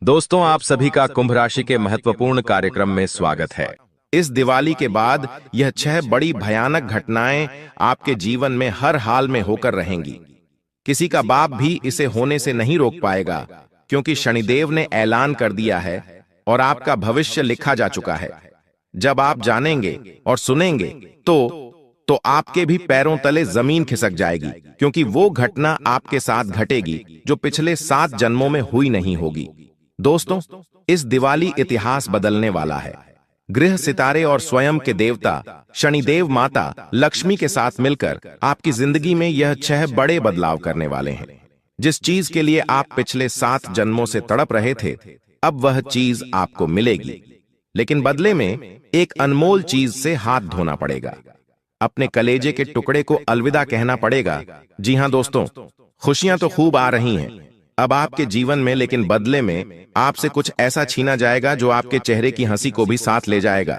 दोस्तों, आप सभी का कुंभ राशि के महत्वपूर्ण कार्यक्रम में स्वागत है। इस दिवाली के बाद यह 6 बड़ी भयानक घटनाएं आपके जीवन में हर हाल में होकर रहेंगी। किसी का बाप भी इसे होने से नहीं रोक पाएगा, क्योंकि शनिदेव ने ऐलान कर दिया है और आपका भविष्य लिखा जा चुका है। जब आप जानेंगे और सुनेंगे तो आपके भी पैरों तले जमीन खिसक जाएगी, क्योंकि वो घटना आपके साथ घटेगी जो पिछले 7 जन्मों में हुई नहीं होगी। दोस्तों, इस दिवाली इतिहास बदलने वाला है। गृह सितारे और स्वयं के देवता शनिदेव माता लक्ष्मी के साथ मिलकर आपकी जिंदगी में यह 6 बड़े बदलाव करने वाले हैं। जिस चीज के लिए आप पिछले 7 जन्मों से तड़प रहे थे, अब वह चीज आपको मिलेगी, लेकिन बदले में एक अनमोल चीज से हाथ धोना पड़ेगा। अपने कलेजे के टुकड़े को अलविदा कहना पड़ेगा। जी हां दोस्तों, खुशियां तो खूब आ रही हैं अब आपके जीवन में, लेकिन बदले में आपसे कुछ ऐसा छीना जाएगा जो आपके चेहरे की हंसी को भी साथ ले जाएगा।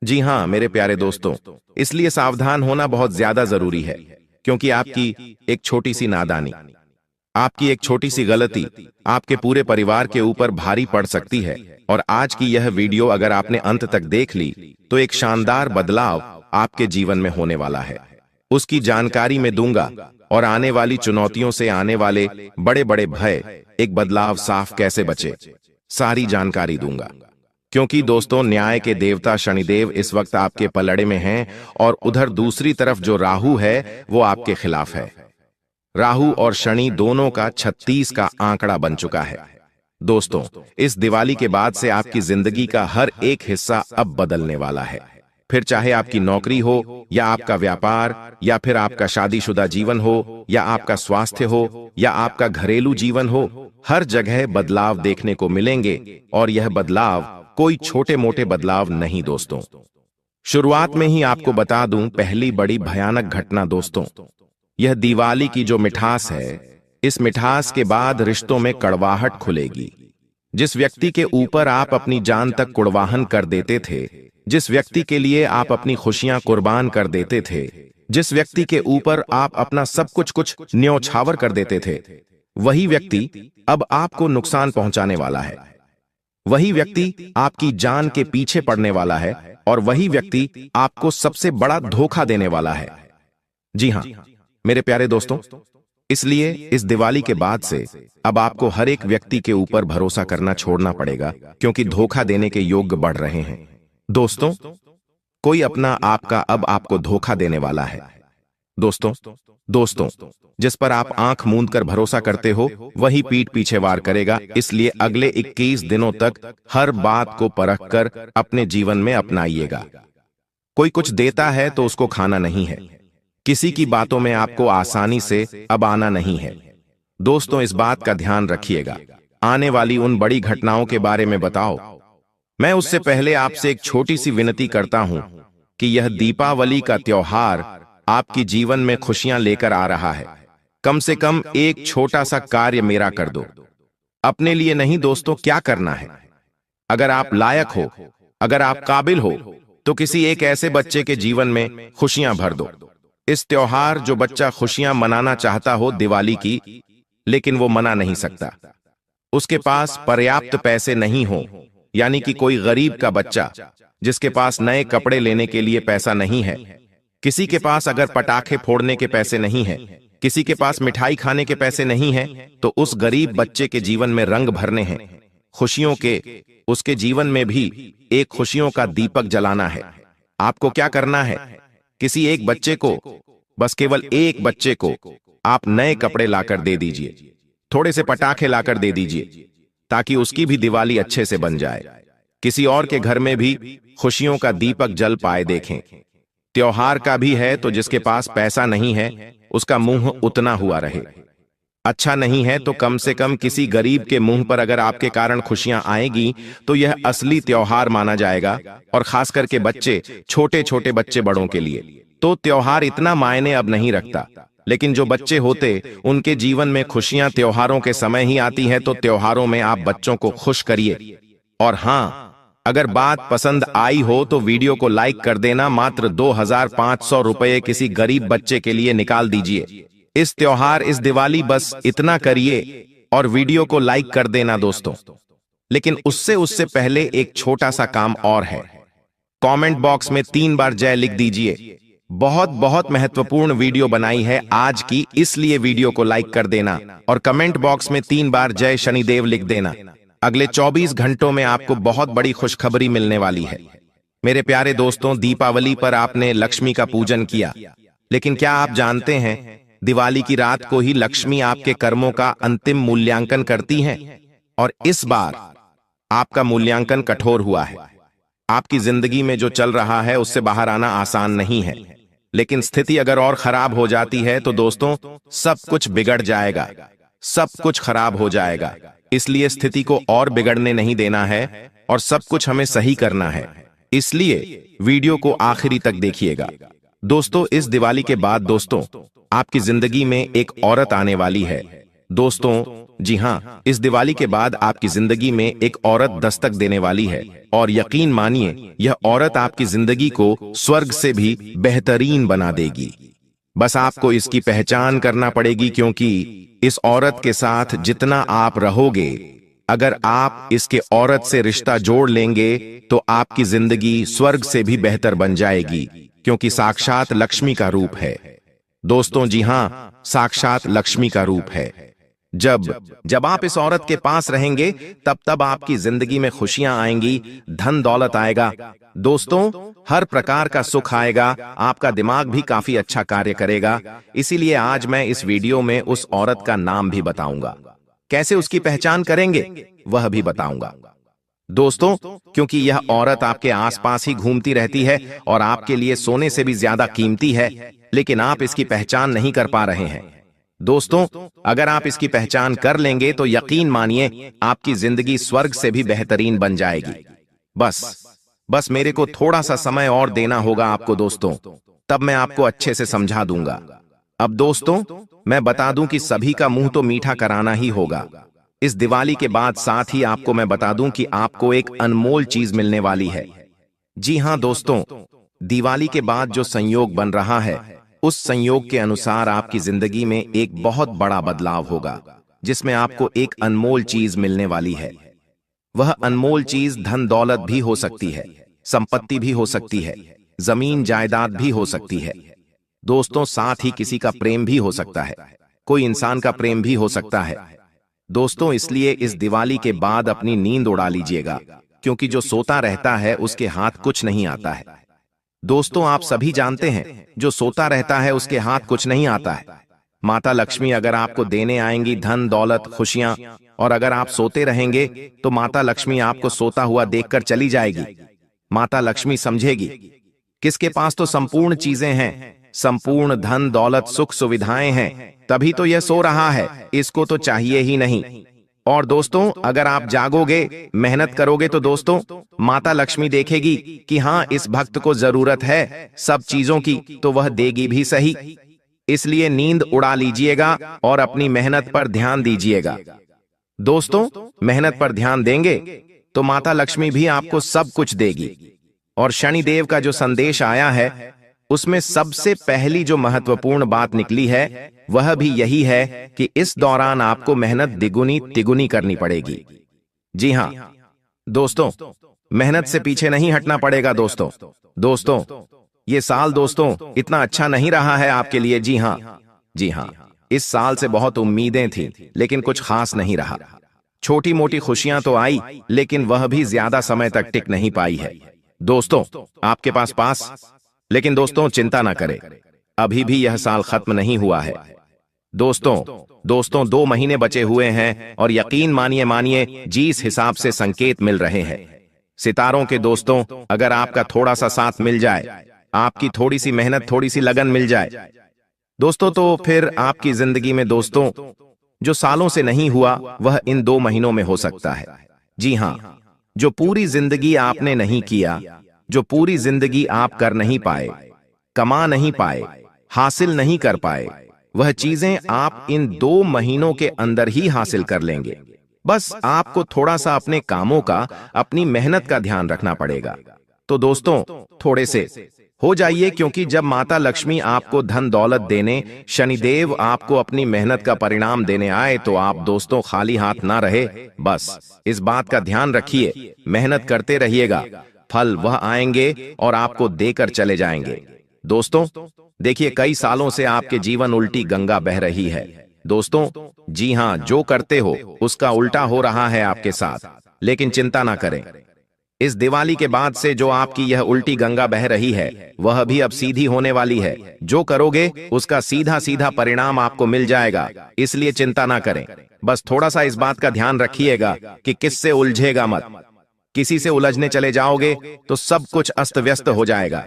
जी हां मेरे प्यारे दोस्तों, इसलिए सावधान होना बहुत ज्यादा जरूरी है, क्योंकि आपकी एक छोटी सी नादानी, आपकी एक छोटी सी गलती आपके पूरे परिवार के ऊपर भारी पड़ सकती है। और आज की यह वीडियो अगर आपने अंत तक देख ली तो एक शानदार बदलाव आपके जीवन में होने वाला है। उसकी जानकारी मैं दूंगा और आने वाली चुनौतियों से आने वाले बड़े बड़े भय, एक बदलाव साफ कैसे बचे, सारी जानकारी दूंगा। क्योंकि दोस्तों, न्याय के देवता शनिदेव इस वक्त आपके पलड़े में हैं और उधर दूसरी तरफ जो राहु है वो आपके खिलाफ है। राहु और शनि दोनों का 36 का आंकड़ा बन चुका है। दोस्तों, इस दिवाली के बाद से आपकी जिंदगी का हर एक हिस्सा अब बदलने वाला है। फिर चाहे आपकी नौकरी हो या आपका व्यापार, या फिर आपका शादीशुदा जीवन हो, या आपका स्वास्थ्य हो, या आपका घरेलू जीवन हो, हर जगह बदलाव देखने को मिलेंगे। और यह बदलाव कोई छोटे मोटे बदलाव नहीं दोस्तों। शुरुआत में ही आपको बता दूं पहली बड़ी भयानक घटना दोस्तों, यह दिवाली की जो मिठास है, इस मिठास के बाद रिश्तों में कड़वाहट खुलेगी। जिस व्यक्ति के ऊपर आप अपनी जान तक कुड़वाहन कर देते थे, जिस व्यक्ति के लिए आप अपनी खुशियां कुर्बान कर देते थे, जिस व्यक्ति के ऊपर आप अपना सब कुछ न्यौछावर कर देते थे, वही व्यक्ति अब आपको नुकसान पहुंचाने वाला है। वही व्यक्ति आपकी जान के पीछे पड़ने वाला है, और वही व्यक्ति आपको सबसे बड़ा धोखा देने वाला है। जी हां मेरे प्यारे दोस्तों, इसलिए इस दिवाली के बाद से अब आपको हर एक व्यक्ति के ऊपर भरोसा करना छोड़ना पड़ेगा, क्योंकि धोखा देने के योग बढ़ रहे हैं। दोस्तों, कोई अपना आपका अब आपको धोखा देने वाला है। दोस्तों, जिस पर आप आंख मूंद कर भरोसा करते हो, वही पीठ पीछे वार करेगा। इसलिए अगले 21 दिनों तक हर बात को परख कर अपने जीवन में अपनाइएगा। कोई कुछ देता है तो उसको खाना नहीं है। किसी की बातों में आपको आसानी से अब आना नहीं है। दोस्तों, इस बात का ध्यान रखिएगा। आने वाली उन बड़ी घटनाओं के बारे में बताओ, मैं उससे पहले आपसे एक छोटी सी विनती करता हूं कि यह दीपावली का त्योहार आपकी जीवन में खुशियां लेकर आ रहा है। कम से कम एक छोटा सा कार्य मेरा कर दो। अपने लिए नहीं दोस्तों, क्या करना है, अगर आप लायक हो, अगर आप काबिल हो, तो किसी एक ऐसे बच्चे के जीवन में खुशियां भर दो। इस त्योहार जो बच्चा खुशियां मनाना चाहता हो दिवाली की, लेकिन वो मना नहीं सकता, उसके पास पर्याप्त पैसे नहीं हो, यानी कि कोई गरीब का बच्चा जिसके पास नए कपड़े लेने के लिए पैसा नहीं है, किसी के पास अगर पटाखे फोड़ने के पैसे नहीं है, किसी के पास मिठाई खाने के पैसे नहीं है, तो उस गरीब बच्चे के जीवन में रंग भरने हैं, खुशियों के, उसके जीवन में भी एक खुशियों का दीपक जलाना है। आपको क्या करना है, किसी एक बच्चे को, बस केवल एक बच्चे को आप नए कपड़े लाकर दे दीजिए, थोड़े से पटाखे लाकर दे दीजिए, ताकि उसकी भी दिवाली अच्छे से बन जाए। किसी और के घर में भी खुशियों का दीपक जल पाए देखें। त्योहार का भी है तो जिसके पास पैसा नहीं है उसका मुंह उतना हुआ रहे। अच्छा नहीं है तो कम से कम किसी गरीब के मुंह पर अगर आपके कारण खुशियां आएगी तो यह असली त्योहार माना जाएगा। और खास करके बच्चे, छोटे छोटे बच्चे, बड़ों के लिए तो त्योहार इतना मायने अब नहीं रखता, लेकिन जो बच्चे होते उनके जीवन में खुशियां त्योहारों के समय ही आती हैं। तो त्योहारों में आप बच्चों को खुश करिए। और हां, अगर बात पसंद आई हो तो वीडियो को लाइक कर देना। मात्र 2500 रुपये किसी गरीब बच्चे के लिए निकाल दीजिए। इस त्योहार, इस दिवाली बस इतना करिए और वीडियो को लाइक कर देना दोस्तों। लेकिन उससे उससे पहले एक छोटा सा काम और है। कमेंट बॉक्स में 3 बार जय लिख दीजिए। बहुत बहुत महत्वपूर्ण वीडियो बनाई है आज की, इसलिए वीडियो को लाइक कर देना और कमेंट बॉक्स में 3 बार जय शनिदेव लिख देना। अगले 24 घंटों में आपको बहुत बड़ी खुशखबरी मिलने वाली है। मेरे प्यारे दोस्तों, दीपावली पर आपने लक्ष्मी का पूजन किया, लेकिन क्या आप जानते हैं दिवाली की रात को ही लक्ष्मी आपके कर्मों का अंतिम मूल्यांकन करती हैं और इस बार आपका मूल्यांकन कठोर हुआ है। आपकी जिंदगी में जो चल रहा है उससे बाहर आना आसान नहीं है, लेकिन स्थिति अगर और खराब हो जाती है तो दोस्तों सब कुछ बिगड़ जाएगा, सब कुछ खराब हो जाएगा। इसलिए स्थिति को और बिगड़ने नहीं देना है और सब कुछ हमें सही करना है। इसलिए वीडियो को आखिरी तक देखिएगा। दोस्तों, इस दिवाली के बाद दोस्तों आपकी जिंदगी में एक औरत आने वाली है। दोस्तों, जी हाँ, इस दिवाली के बाद आपकी जिंदगी में एक औरत दस्तक देने वाली है और यकीन मानिए यह औरत आपकी जिंदगी को स्वर्ग से भी बेहतरीन बना देगी। बस आपको इसकी पहचान करना पड़ेगी, क्योंकि इस औरत के साथ जितना आप रहोगे, अगर आप इसके औरत से रिश्ता जोड़ लेंगे तो आपकी जिंदगी स्वर्ग से भी बेहतर बन जाएगी, क्योंकि साक्षात लक्ष्मी का रूप है। दोस्तों, जी हाँ, साक्षात लक्ष्मी का रूप है। जब आप इस औरत के पास रहेंगे तब आपकी जिंदगी में खुशियां आएंगी, धन दौलत आएगा। दोस्तों, हर प्रकार का सुख आएगा, आपका दिमाग भी काफी अच्छा कार्य करेगा। इसीलिए आज मैं इस वीडियो में उस औरत का नाम भी बताऊंगा, कैसे उसकी पहचान करेंगे वह भी बताऊंगा। दोस्तों, क्योंकि यह औरत आपके आसपास ही घूमती रहती है और आपके लिए सोने से भी ज्यादा कीमती है, लेकिन आप इसकी पहचान नहीं कर पा रहे हैं। दोस्तों, अगर आप इसकी पहचान कर लेंगे तो यकीन मानिए आपकी जिंदगी स्वर्ग से भी बेहतरीन बन जाएगी। बस मेरे को थोड़ा सा समय और देना होगा आपको दोस्तों, तब मैं आपको अच्छे से समझा दूंगा। अब दोस्तों, मैं बता दूं कि सभी का मुंह तो मीठा कराना ही होगा। इस दिवाली के बाद साथ ही आपको मैं बता दूं कि आपको एक अनमोल चीज मिलने वाली है। जी हां दोस्तों, दिवाली के बाद जो संयोग बन रहा है उस संयोग के अनुसार आपकी जिंदगी में एक बहुत बड़ा बदलाव होगा, जिसमें आपको एक अनमोल चीज मिलने वाली है। वह अनमोल चीज धन दौलत भी हो सकती है, संपत्ति भी हो सकती है, जमीन जायदाद भी हो सकती है। दोस्तों, साथ ही किसी का प्रेम भी हो सकता है, कोई इंसान का प्रेम भी हो सकता है। दोस्तों, इसलिए इस दिवाली के बाद अपनी नींद उड़ा लीजिएगा, क्योंकि जो सोता रहता है उसके हाथ कुछ नहीं आता है। दोस्तों, आप सभी जानते हैं जो सोता रहता है उसके हाथ कुछ नहीं आता है। माता लक्ष्मी अगर आपको देने आएंगी धन दौलत खुशियां, और अगर आप सोते रहेंगे तो माता लक्ष्मी आपको सोता हुआ देखकर चली जाएगी। माता लक्ष्मी समझेगी किसके पास तो संपूर्ण चीजें हैं, संपूर्ण धन दौलत सुख सुविधाएं हैं, तभी तो यह सो रहा है, इसको तो चाहिए ही नहीं। और दोस्तों, अगर आप जागोगे, मेहनत करोगे तो दोस्तों माता लक्ष्मी देखेगी कि हाँ, इस भक्त को जरूरत है सब चीजों की, तो वह देगी भी सही। इसलिए नींद उड़ा लीजिएगा और अपनी मेहनत पर ध्यान दीजिएगा। दोस्तों, मेहनत पर ध्यान देंगे तो माता लक्ष्मी भी आपको सब कुछ देगी। और शनिदेव का जो संदेश आया है उसमें सबसे पहली जो महत्वपूर्ण बात निकली है वह भी यही है कि इस दौरान आपको मेहनत द्विगुनी तिगुनी करनी पड़ेगी। जी हाँ दोस्तों, मेहनत से पीछे नहीं हटना पड़ेगा दोस्तों, ये साल दोस्तों इतना अच्छा नहीं रहा है आपके लिए। जी हाँ, इस साल से बहुत उम्मीदें थी, लेकिन कुछ खास नहीं रहा। छोटी मोटी खुशियां तो आई, लेकिन वह भी ज्यादा समय तक टिक नहीं पाई है दोस्तों आपके पास। लेकिन दोस्तों चिंता ना करें, अभी भी यह साल खत्म नहीं हुआ है। दोस्तों 2 महीने बचे हुए हैं और यकीन मानिए जिस हिसाब से संकेत मिल रहे हैं सितारों के दोस्तों, अगर आपका थोड़ा सा साथ मिल जाए, आपकी थोड़ी सी मेहनत, थोड़ी सी लगन मिल जाए दोस्तों, तो फिर आपकी जिंदगी में दोस्तों जो सालों से नहीं हुआ वह इन 2 महीनों में हो सकता है। जी हाँ, जो पूरी जिंदगी आपने नहीं किया, जो पूरी जिंदगी आप कर नहीं पाए, कमा नहीं पाए, हासिल नहीं कर पाए, वह चीजें आप इन 2 महीनों के अंदर ही हासिल कर लेंगे। बस आपको थोड़ा सा अपने कामों का, अपनी मेहनत का ध्यान रखना पड़ेगा। तो दोस्तों हो जाइए, क्योंकि जब माता लक्ष्मी आपको धन दौलत देने, शनिदेव आपको अपनी मेहनत का परिणाम देने आए, तो आप दोस्तों खाली हाथ ना रहे। बस इस बात का ध्यान रखिए, मेहनत करते रहिएगा, फल वह आएंगे और आपको देकर चले जाएंगे। दोस्तों देखिए, कई सालों से आपके जीवन उल्टी गंगा बह रही है। दोस्तों जी हां, जो करते हो उसका उल्टा हो रहा है आपके साथ, लेकिन चिंता ना करें। इस दिवाली के बाद से जो आपकी यह उल्टी गंगा बह रही है, वह भी अब सीधी होने वाली है। जो करोगे उसका सीधा सीधा परिणाम आपको मिल जाएगा, इसलिए चिंता ना करें। बस थोड़ा सा इस बात का ध्यान रखिएगा कि किससे उलझेगा मत। किसी से उलझने चले जाओगे तो सब कुछ अस्त व्यस्त हो जाएगा।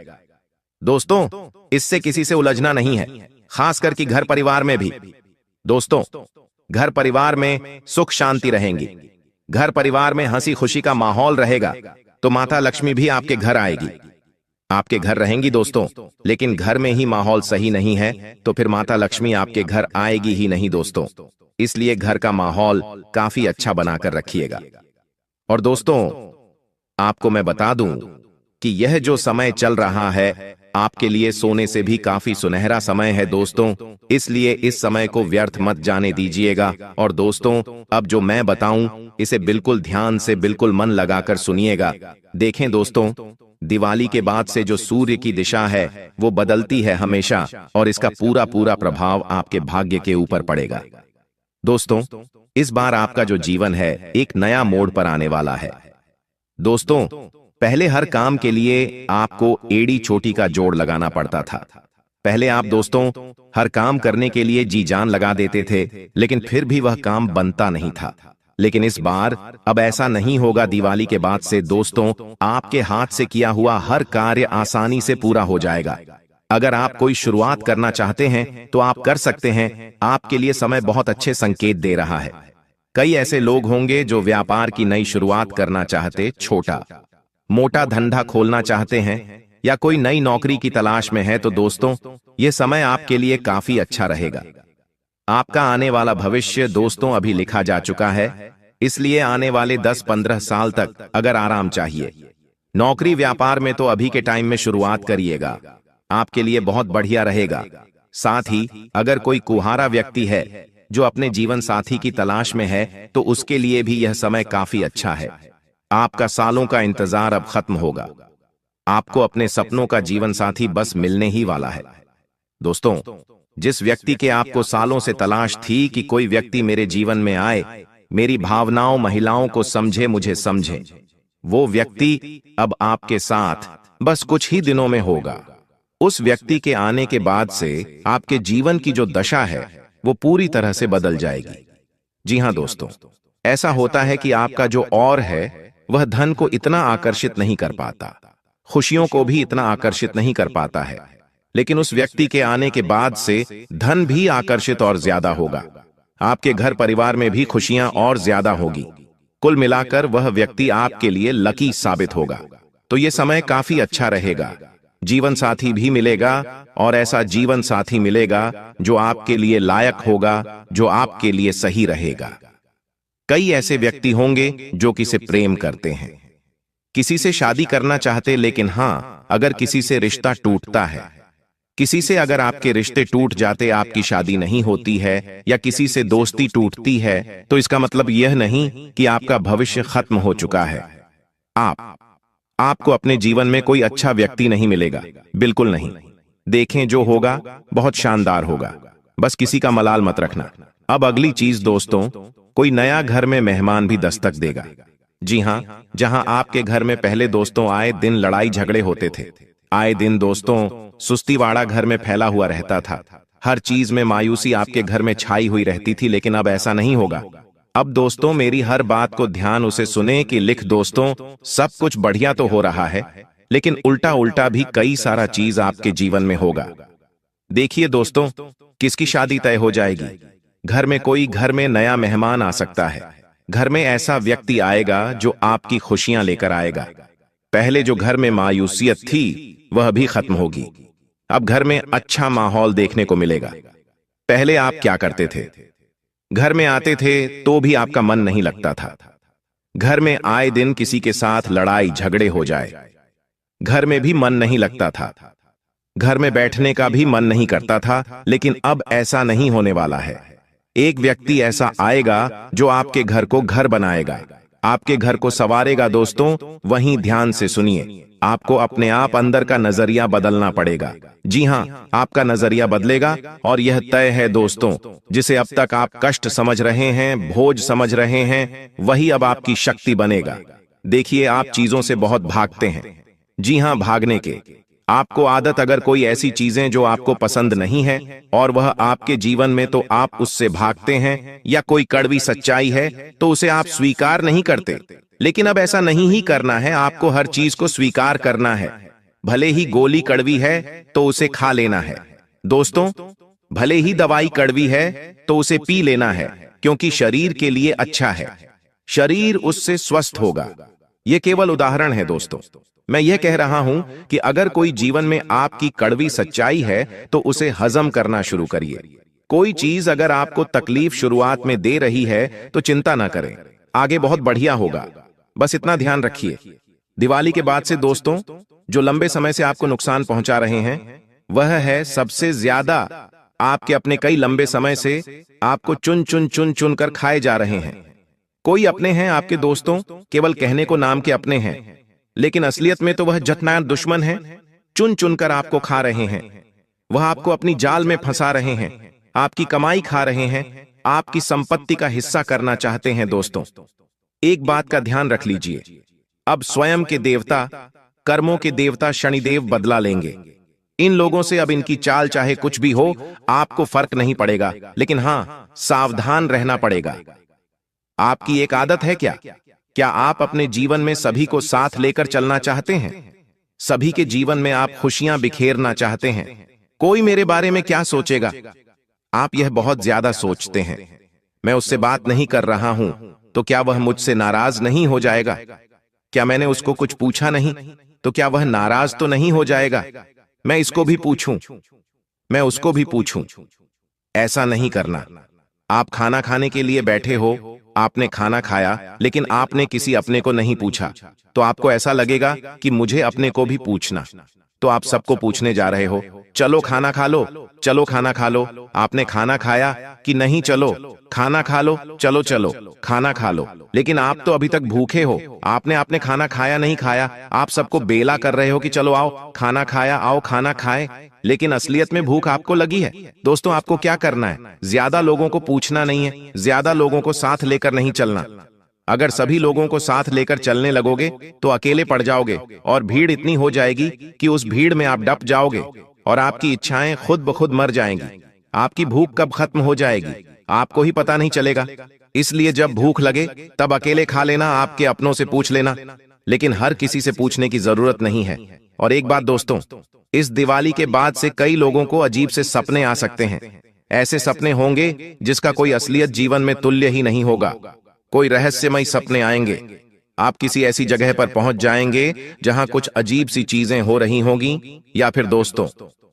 दोस्तों इससे किसी से उलझना नहीं है, खास करके घर परिवार में भी। दोस्तों घर परिवार में सुख शांति रहेंगी, घर परिवार में हंसी खुशी का माहौल रहेगा, तो माता लक्ष्मी भी आपके घर आएगी, आपके घर रहेंगी। दोस्तों लेकिन घर में ही माहौल सही नहीं है तो फिर माता लक्ष्मी आपके घर आएगी ही नहीं दोस्तों। इसलिए घर का माहौल काफी अच्छा बनाकर रखिएगा। और दोस्तों आपको मैं बता दूं कि यह जो समय चल रहा है आपके लिए सोने से भी काफी सुनहरा समय है दोस्तों, इसलिए इस समय को व्यर्थ मत जाने दीजिएगा। और दोस्तों अब जो मैं बताऊं इसे बिल्कुल ध्यान से, बिल्कुल मन लगाकर सुनिएगा। देखें दोस्तों, दिवाली के बाद से जो सूर्य की दिशा है वो बदलती है हमेशा, और इसका पूरा पूरा प्रभाव आपके भाग्य के ऊपर पड़ेगा। दोस्तों इस बार आपका जो जीवन है एक नया मोड़ पर आने वाला है। दोस्तों पहले हर काम के लिए आपको एड़ी चोटी का जोड़ लगाना पड़ता था। पहले आप दोस्तों हर काम करने के लिए जी जान लगा देते थे, लेकिन फिर भी वह काम बनता नहीं था। लेकिन इस बार अब ऐसा नहीं होगा। दिवाली के बाद से दोस्तों आपके हाथ से किया हुआ हर कार्य आसानी से पूरा हो जाएगा। अगर आप कोई शुरुआत करना चाहते हैं तो आप कर सकते हैं। आपके लिए समय बहुत अच्छे संकेत दे रहा है। कई ऐसे लोग होंगे जो व्यापार की नई शुरुआत करना चाहते, छोटा मोटा धंधा खोलना चाहते हैं, या कोई नई नौकरी की तलाश में है, तो दोस्तों यह समय आपके लिए काफी अच्छा रहेगा। आपका आने वाला भविष्य दोस्तों अभी लिखा जा चुका है, इसलिए आने वाले 10-15 साल तक अगर आराम चाहिए नौकरी व्यापार में, तो अभी के टाइम में शुरुआत करिएगा, आपके लिए बहुत बढ़िया रहेगा। साथ ही अगर कोई कुंवारा व्यक्ति है जो अपने जीवन साथी की तलाश में है, तो उसके लिए भी यह समय काफी अच्छा है। आपका सालों का इंतजार अब खत्म होगा, आपको अपने सपनों का जीवन साथी बस मिलने ही वाला है। दोस्तों जिस व्यक्ति के आपको सालों से तलाश थी कि कोई व्यक्ति मेरे जीवन में आए, मेरी भावनाओं महिलाओं को समझे, मुझे समझे, वो व्यक्ति अब आपके साथ बस कुछ ही दिनों में होगा। उस व्यक्ति के आने के बाद से आपके जीवन की जो दशा है वो पूरी तरह से बदल जाएगी। जी हां दोस्तों, ऐसा होता है कि आपका जो और है वह धन को इतना आकर्षित नहीं कर पाता, खुशियों को भी इतना आकर्षित नहीं कर पाता है, लेकिन उस व्यक्ति के आने के बाद से धन भी आकर्षित और ज्यादा होगा। आपके घर परिवार में भी खुशियां और ज्यादा होगी। कुल मिलाकर वह व्यक्ति आपके लिए लकी साबित होगा। तो ये समय काफी अच्छा रहेगा। जीवन साथी भी मिलेगा, और ऐसा जीवन साथी मिलेगा जो आपके लिए लायक होगा, जो आपके लिए सही रहेगा। कई ऐसे व्यक्ति होंगे जो किसी से प्रेम करते हैं, किसी से शादी करना चाहते, लेकिन हां अगर किसी से रिश्ता टूटता है, किसी से अगर आपके रिश्ते टूट जाते, आपकी शादी नहीं होती है, या किसी से दोस्ती टूटती है, तो इसका मतलब यह नहीं कि आपका भविष्य खत्म हो चुका है। आपको अपने जीवन में कोई अच्छा व्यक्ति नहीं मिलेगा, बिल्कुल नहीं। देखें जो होगा बहुत शानदार होगा, बस किसी का मलाल मत रखना। अब अगली चीज दोस्तों, कोई नया घर में मेहमान भी दस्तक देगा। जी हां, जहां आपके घर में पहले दोस्तों आए दिन लड़ाई झगड़े होते थे, आए दिन दोस्तों सुस्तीवाड़ा घर में फैला हुआ रहता था, हर चीज में मायूसी आपके घर में छाई हुई रहती थी, लेकिन अब ऐसा नहीं होगा। अब दोस्तों मेरी हर बात को ध्यान उसे सुने कि लिख दोस्तों, सब कुछ बढ़िया तो हो रहा है, लेकिन उल्टा उल्टा भी कई सारा चीज आपके जीवन में होगा। देखिए दोस्तों, किसकी शादी तय हो जाएगी, घर में नया मेहमान आ सकता है, घर में ऐसा व्यक्ति आएगा जो आपकी खुशियां लेकर आएगा। पहले जो घर में मायूसियत थी वह भी खत्म होगी। अब घर में अच्छा माहौल देखने को मिलेगा। पहले आप क्या करते थे, घर में आते थे तो भी आपका मन नहीं लगता था, घर में आए दिन किसी के साथ लड़ाई झगड़े हो जाए, घर में भी मन नहीं लगता था। घर में बैठने का भी मन नहीं करता था, लेकिन अब ऐसा नहीं होने वाला है। एक व्यक्ति ऐसा आएगा जो आपके घर को घर बनाएगा, आपके घर को संवारेगा। दोस्तों, वहीं ध्यान से सुनिए, आपको अपने आप अंदर का नजरिया बदलना पड़ेगा। जी हाँ, आपका नजरिया बदलेगा और यह तय है दोस्तों, जिसे अब तक आप कष्ट समझ रहे हैं, बोझ समझ रहे हैं, वही अब आपकी शक्ति बनेगा। देखिए, आप चीजों से बहुत भागते हैं। जी हाँ, भागने के आपको आदत, अगर कोई ऐसी चीजें जो आपको पसंद नहीं है और वह आपके जीवन में, तो आप उससे भागते हैं, या कोई कड़वी सच्चाई है तो उसे आप स्वीकार नहीं करते। लेकिन अब ऐसा नहीं ही करना है, आपको हर चीज को स्वीकार करना है। भले ही गोली कड़वी है तो उसे खा लेना है। दोस्तों, भले ही दवाई कड़वी है तो उसे पी लेना है, क्योंकि शरीर के लिए अच्छा है, शरीर उससे स्वस्थ होगा। यह केवल उदाहरण है दोस्तों। मैं यह कह रहा हूं कि अगर कोई जीवन में आपकी कड़वी सच्चाई है तो उसे हजम करना शुरू करिए। कोई चीज अगर आपको तकलीफ शुरुआत में दे रही है तो चिंता ना करें, आगे बहुत बढ़िया होगा। बस इतना ध्यान रखिए, दिवाली के बाद से दोस्तों, जो लंबे समय से आपको नुकसान पहुंचा रहे हैं, वह है सबसे ज्यादा आपके अपने। कई लंबे समय से आपको चुन चुन चुन चुन कर खाए जा रहे हैं। कोई अपने हैं आपके दोस्तों, केवल कहने को नाम के अपने हैं, लेकिन असलियत में तो वह जतनाया दुश्मन है। चुन चुनकर आपको खा रहे हैं, वह आपको अपनी जाल में फंसा रहे हैं, आपकी कमाई खा रहे हैं, आपकी संपत्ति का हिस्सा करना चाहते हैं। दोस्तों, एक बात का ध्यान रख लीजिए, अब स्वयं के देवता, कर्मों के देवता शनिदेव बदला लेंगे। इन लोगों से अब इनकी चाल चाहे कुछ भी हो, आपको फर्क नहीं पड़ेगा, लेकिन हां, सावधान रहना पड़ेगा। आपकी एक आदत है क्या आप अपने जीवन में सभी को साथ लेकर चलना चाहते हैं? सभी के जीवन में आप खुशियां बिखेरना चाहते हैं? कोई मेरे बारे में क्या सोचेगा? आप यह बहुत ज्यादा सोचते हैं। मैं उससे बात नहीं कर रहा हूं तो क्या वह मुझसे नाराज नहीं हो जाएगा? क्या मैंने उसको कुछ पूछा नहीं तो क्या वह नाराज तो नहीं हो जाएगा? मैं इसको भी पूछूं, मैं उसको भी पूछूं। ऐसा नहीं करना। आप खाना खाने के लिए बैठे हो, आपने खाना खाया, लेकिन आपने किसी अपने को नहीं पूछा, तो आपको ऐसा लगेगा कि मुझे अपने को भी पूछना। तो आप सबको पूछने जा रहे हो, चलो खाना खा लो, चलो खाना खा लो। आपने खाना खाया कि नहीं? चलो खाना खा लो, चलो चलो खाना खा लो। लेकिन आप तो अभी तक भूखे हो, आपने खाना खाया नहीं खाया। आप सबको बेला कर रहे हो कि चलो आओ खाना खाया, आओ खाना खाए, लेकिन असलियत में भूख आपको लगी है। दोस्तों, आपको क्या करना है? ज्यादा लोगों को पूछना नहीं है, ज्यादा लोगों को साथ लेकर नहीं चलना। अगर सभी लोगों को साथ लेकर चलने लगोगे तो अकेले पड़ जाओगे और भीड़ इतनी हो जाएगी कि उस भीड़ में आप डप जाओगे और आपकी इच्छाएं खुद ब खुद मर जाएंगी। आपकी भूख कब खत्म हो जाएगी आपको ही पता नहीं चलेगा। इसलिए जब भूख लगे तब अकेले खा लेना, आपके अपनों से पूछ लेना, लेकिन हर किसी से पूछने की जरूरत नहीं है। और एक बात दोस्तों, इस दिवाली के बाद से कई लोगों को अजीब से सपने आ सकते हैं। ऐसे सपने होंगे जिसका कोई असलियत जीवन में तुल्य ही नहीं होगा। कोई रहस्यमय सपने आएंगे। आप किसी ऐसी जगह पर पहुंच जाएंगे जहां कुछ अजीब सी चीजें हो रही होंगी, या फिर दोस्तों,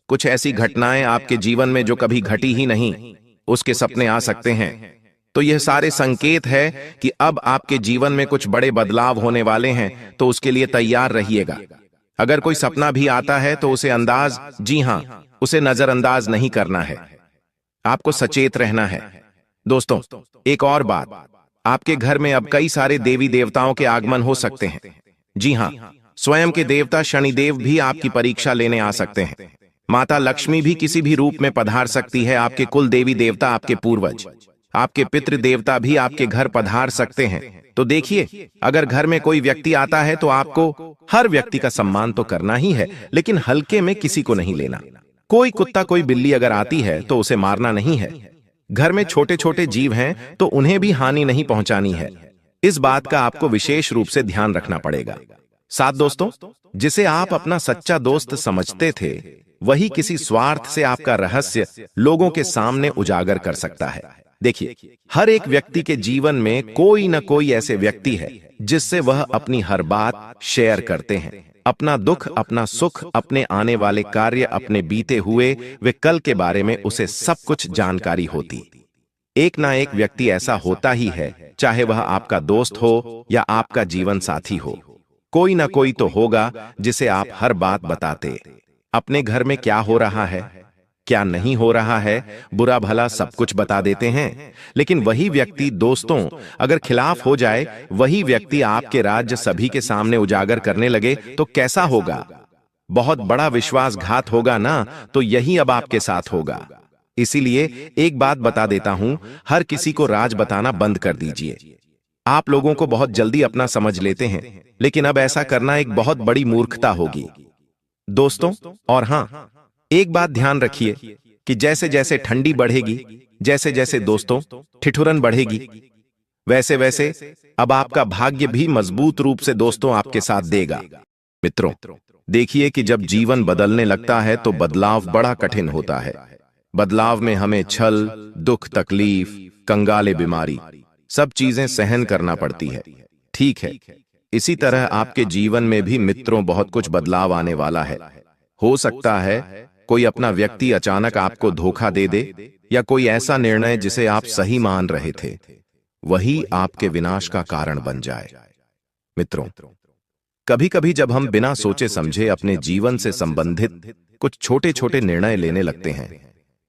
कुछ ऐसी घटनाएं आपके जीवन में जो कभी घटी ही नहीं, उसके सपने आ सकते हैं। तो यह सारे संकेत है कि अब आपके जीवन में कुछ बड़े बदलाव होने वाले हैं, तो उसके लिए तैयार रहिएगा। अगर कोई सपना भी आता है तो उसे जी हां, उसे नजरअंदाज नहीं करना है। आपको सचेत रहना है। दोस्तों, एक और बात, आपके घर में अब कई सारे देवी देवताओं के आगमन हो सकते हैं। जी हां, स्वयं के देवता शनिदेव भी आपकी परीक्षा लेने आ सकते हैं। माता लक्ष्मी भी किसी भी रूप में पधार सकती है। आपके कुल देवी देवता, आपके पूर्वज, आपके पितृ देवता भी आपके घर पधार सकते हैं। तो देखिए, अगर घर में कोई व्यक्ति आता है तो आपको हर व्यक्ति का सम्मान तो करना ही है, लेकिन हल्के में किसी को नहीं लेना। कोई कुत्ता, कोई बिल्ली अगर आती है तो उसे मारना नहीं है। घर में छोटे छोटे जीव हैं तो उन्हें भी हानि नहीं पहुंचानी है। इस बात का आपको विशेष रूप से ध्यान रखना पड़ेगा। साथ दोस्तों, जिसे आप अपना सच्चा दोस्त समझते थे, वही किसी स्वार्थ से आपका रहस्य लोगों के सामने उजागर कर सकता है। देखिए, हर एक व्यक्ति के जीवन में कोई न कोई ऐसे व्यक्ति है जिससे वह अपनी हर बात शेयर करते हैं। अपना दुख, अपना सुख, अपने आने वाले कार्य, अपने बीते हुए वे कल के बारे में उसे सब कुछ जानकारी होती। एक ना एक व्यक्ति ऐसा होता ही है, चाहे वह आपका दोस्त हो या आपका जीवन साथी हो। कोई ना कोई तो होगा जिसे आप हर बात बताते। अपने घर में क्या हो रहा है, क्या नहीं हो रहा है, बुरा भला सब कुछ बता देते हैं। लेकिन वही व्यक्ति दोस्तों अगर खिलाफ हो जाए, वही व्यक्ति आपके राज्य सभी के सामने उजागर करने लगे तो कैसा होगा? बहुत बड़ा विश्वासघात होगा ना। तो यही अब आपके साथ होगा। इसीलिए एक बात बता देता हूं, हर किसी को राज बताना बंद कर दीजिए। आप लोगों को बहुत जल्दी अपना समझ लेते हैं, लेकिन अब ऐसा करना एक बहुत बड़ी मूर्खता होगी दोस्तों। और हां, एक बात ध्यान रखिए कि जैसे जैसे ठंडी बढ़ेगी, जैसे जैसे दोस्तों ठिठुरन बढ़ेगी, वैसे वैसे अब आपका भाग्य भी मजबूत रूप से दोस्तों आपके साथ देगा। मित्रों, देखिए कि जब जीवन बदलने लगता है तो बदलाव बड़ा कठिन होता है। बदलाव में हमें छल, दुख, तकलीफ, कंगाले, बीमारी, सब चीजें सहन करना पड़ती है। ठीक है, इसी तरह आपके जीवन में भी मित्रों बहुत कुछ बदलाव आने वाला है। हो सकता है कोई अपना व्यक्ति अचानक आपको धोखा दे दे, या कोई ऐसा निर्णय जिसे आप सही मान रहे थे वही आपके विनाश का कारण बन जाए। मित्रों, कभी कभी जब हम बिना सोचे समझे अपने जीवन से संबंधित कुछ छोटे छोटे निर्णय लेने लगते हैं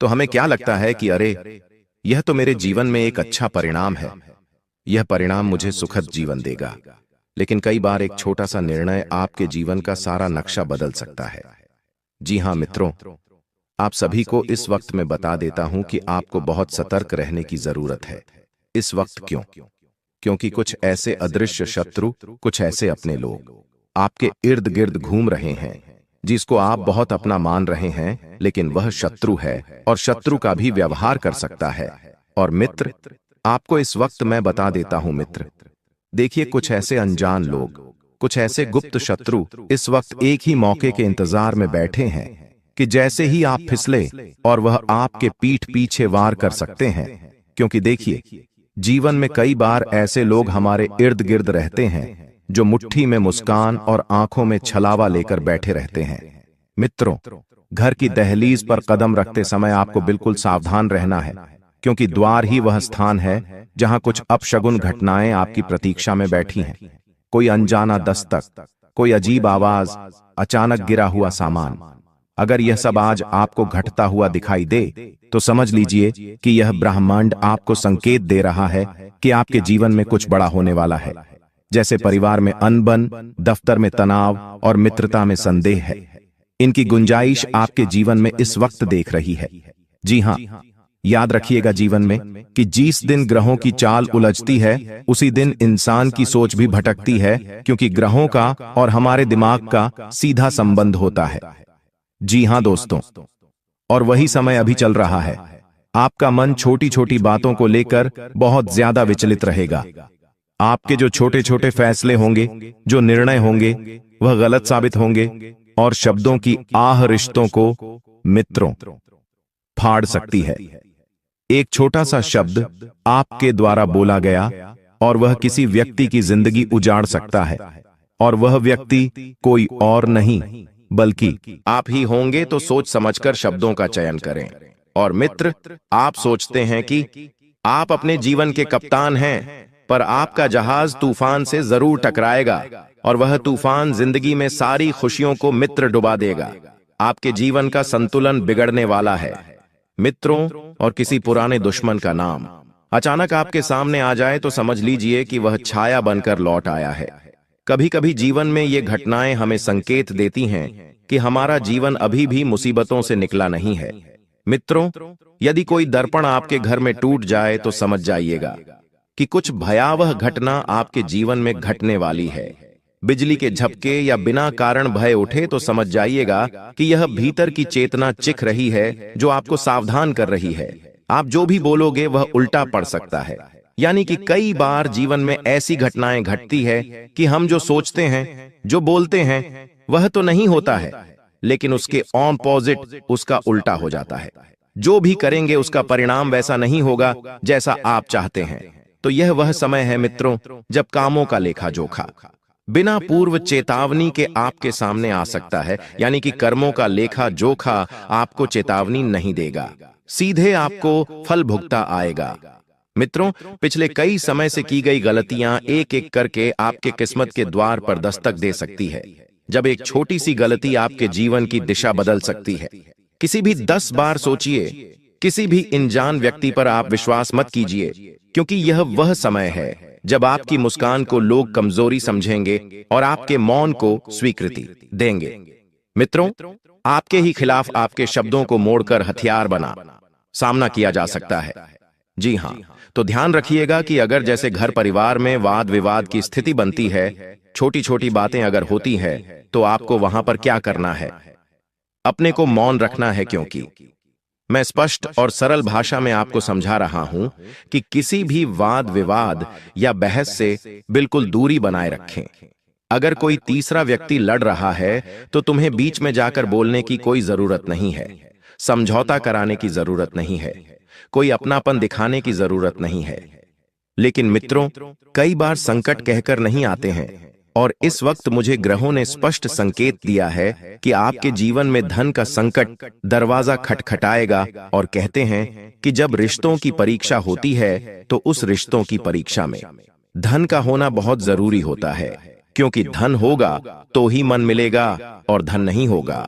तो हमें क्या लगता है कि अरे, यह तो मेरे जीवन में एक अच्छा परिणाम है, यह परिणाम मुझे सुखद जीवन देगा। लेकिन कई बार एक छोटा सा निर्णय आपके जीवन का सारा नक्शा बदल सकता है। जी हां मित्रों, आप सभी को इस वक्त मैं बता देता हूं कि आपको बहुत सतर्क रहने की जरूरत है। इस वक्त क्यों? क्योंकि कुछ ऐसे अदृश्य शत्रु, कुछ ऐसे अपने लोग आपके इर्द गिर्द घूम रहे हैं जिसको आप बहुत अपना मान रहे हैं, लेकिन वह शत्रु है और शत्रु का भी व्यवहार कर सकता है। और मित्र, आपको इस वक्त मैं बता देता हूं मित्र, देखिए कुछ ऐसे अनजान लोग, कुछ ऐसे गुप्त शत्रु इस वक्त एक ही मौके के इंतजार में बैठे हैं कि जैसे ही आप फिसले और वह आपके पीठ पीछे वार कर सकते हैं। क्योंकि देखिए, जीवन में कई बार ऐसे लोग हमारे इर्द गिर्द रहते हैं जो मुट्ठी में मुस्कान और आंखों में छलावा लेकर बैठे रहते हैं। मित्रों, घर की दहलीज पर कदम रखते समय आपको बिल्कुल सावधान रहना है, क्योंकि द्वार ही वह स्थान है जहां कुछ अपशगुन घटनाएं आपकी प्रतीक्षा में बैठी हैं। कोई अनजाना दस्तक, कोई अजीब आवाज, अचानक गिरा हुआ सामान, अगर यह सब आज आपको घटता हुआ दिखाई दे तो समझ लीजिए कि यह ब्रह्मांड आपको संकेत दे रहा है कि आपके जीवन में कुछ बड़ा होने वाला है। जैसे परिवार में अनबन, दफ्तर में तनाव और मित्रता में संदेह है, इनकी गुंजाइश आपके जीवन में इस वक्त देख रही है। जी हां, याद रखिएगा जीवन में कि जिस दिन ग्रहों की चाल उलझती है उसी दिन इंसान की सोच भी भटकती है, क्योंकि ग्रहों का और हमारे दिमाग का सीधा संबंध होता है। जी हां दोस्तों, और वही समय अभी चल रहा है। आपका मन छोटी छोटी बातों को लेकर बहुत ज्यादा विचलित रहेगा। आपके जो छोटे छोटे फैसले होंगे, जो निर्णय होंगे, वह गलत साबित होंगे और शब्दों की आह रिश्तों को मित्रों फाड़ सकती है। एक छोटा सा शब्द आपके द्वारा बोला गया और वह किसी व्यक्ति की जिंदगी उजाड़ सकता है, और वह व्यक्ति कोई और नहीं बल्कि आप ही होंगे। तो सोच समझकर शब्दों का चयन करें। और मित्र, आप सोचते हैं कि आप अपने जीवन के कप्तान हैं, पर आपका जहाज तूफान से जरूर टकराएगा और वह तूफान जिंदगी में सारी खुशियों को मित्र डुबा देगा। आपके जीवन का संतुलन बिगड़ने वाला है। मित्रों और किसी पुराने दुश्मन का नाम अचानक आपके सामने आ जाए तो समझ लीजिए कि वह छाया बनकर लौट आया है। कभी कभी जीवन में ये घटनाएं हमें संकेत देती हैं कि हमारा जीवन अभी भी मुसीबतों से निकला नहीं है। मित्रों, यदि कोई दर्पण आपके घर में टूट जाए तो समझ जाइएगा कि कुछ भयावह घटना आपके जीवन में घटने वाली है। बिजली के झपके या बिना कारण भय उठे तो समझ जाइएगा कि यह भीतर की चेतना चिख रही है जो आपको सावधान कर रही है। आप जो भी बोलोगे वह उल्टा पड़ सकता है। यानी कि कई बार जीवन में ऐसी घटनाएं घटती है कि हम जो सोचते हैं, जो बोलते हैं, वह तो नहीं होता है, लेकिन उसके ऑपोजिट उसका उल्टा हो जाता है। जो भी करेंगे उसका परिणाम वैसा नहीं होगा जैसा आप चाहते हैं। तो यह वह समय है मित्रों जब कामों का लेखा जोखा बिना पूर्व चेतावनी के आपके सामने आ सकता है। यानी कि कर्मों का लेखा जोखा आपको चेतावनी नहीं देगा, सीधे आपको फल भुगता आएगा। मित्रों, पिछले कई समय से की गई गलतियां एक एक करके आपके किस्मत के द्वार पर दस्तक दे सकती है। जब एक छोटी सी गलती आपके जीवन की दिशा बदल सकती है। किसी भी 10 बार सोचिए, किसी भी अनजान व्यक्ति पर आप विश्वास मत कीजिए, क्योंकि यह वह समय है जब आपकी मुस्कान को लोग कमजोरी समझेंगे और आपके मौन को स्वीकृति देंगे। मित्रों, आपके ही खिलाफ आपके शब्दों को मोड़कर हथियार बना सामना किया जा सकता है। जी हां, तो ध्यान रखिएगा कि अगर जैसे घर परिवार में वाद विवाद की स्थिति बनती है, छोटी छोटी बातें अगर होती है, तो आपको वहां पर क्या करना है? अपने को मौन रखना है, क्योंकि मैं स्पष्ट और सरल भाषा में आपको समझा रहा हूं कि किसी भी वाद विवाद या बहस से बिल्कुल दूरी बनाए रखें। अगर कोई तीसरा व्यक्ति लड़ रहा है, तो तुम्हें बीच में जाकर बोलने की कोई जरूरत नहीं है, समझौता कराने की जरूरत नहीं है, कोई अपनापन दिखाने की जरूरत नहीं है। लेकिन मित्रों, कई बार संकट कहकर नहीं आते हैं, और इस वक्त मुझे ग्रहों ने स्पष्ट संकेत दिया है कि आपके जीवन में धन का संकट दरवाजा खटखटाएगा, और कहते हैं कि जब रिश्तों की परीक्षा होती है, तो उस रिश्तों की परीक्षा में धन का होना बहुत जरूरी होता है, क्योंकि धन होगा तो ही मन मिलेगा, और धन नहीं होगा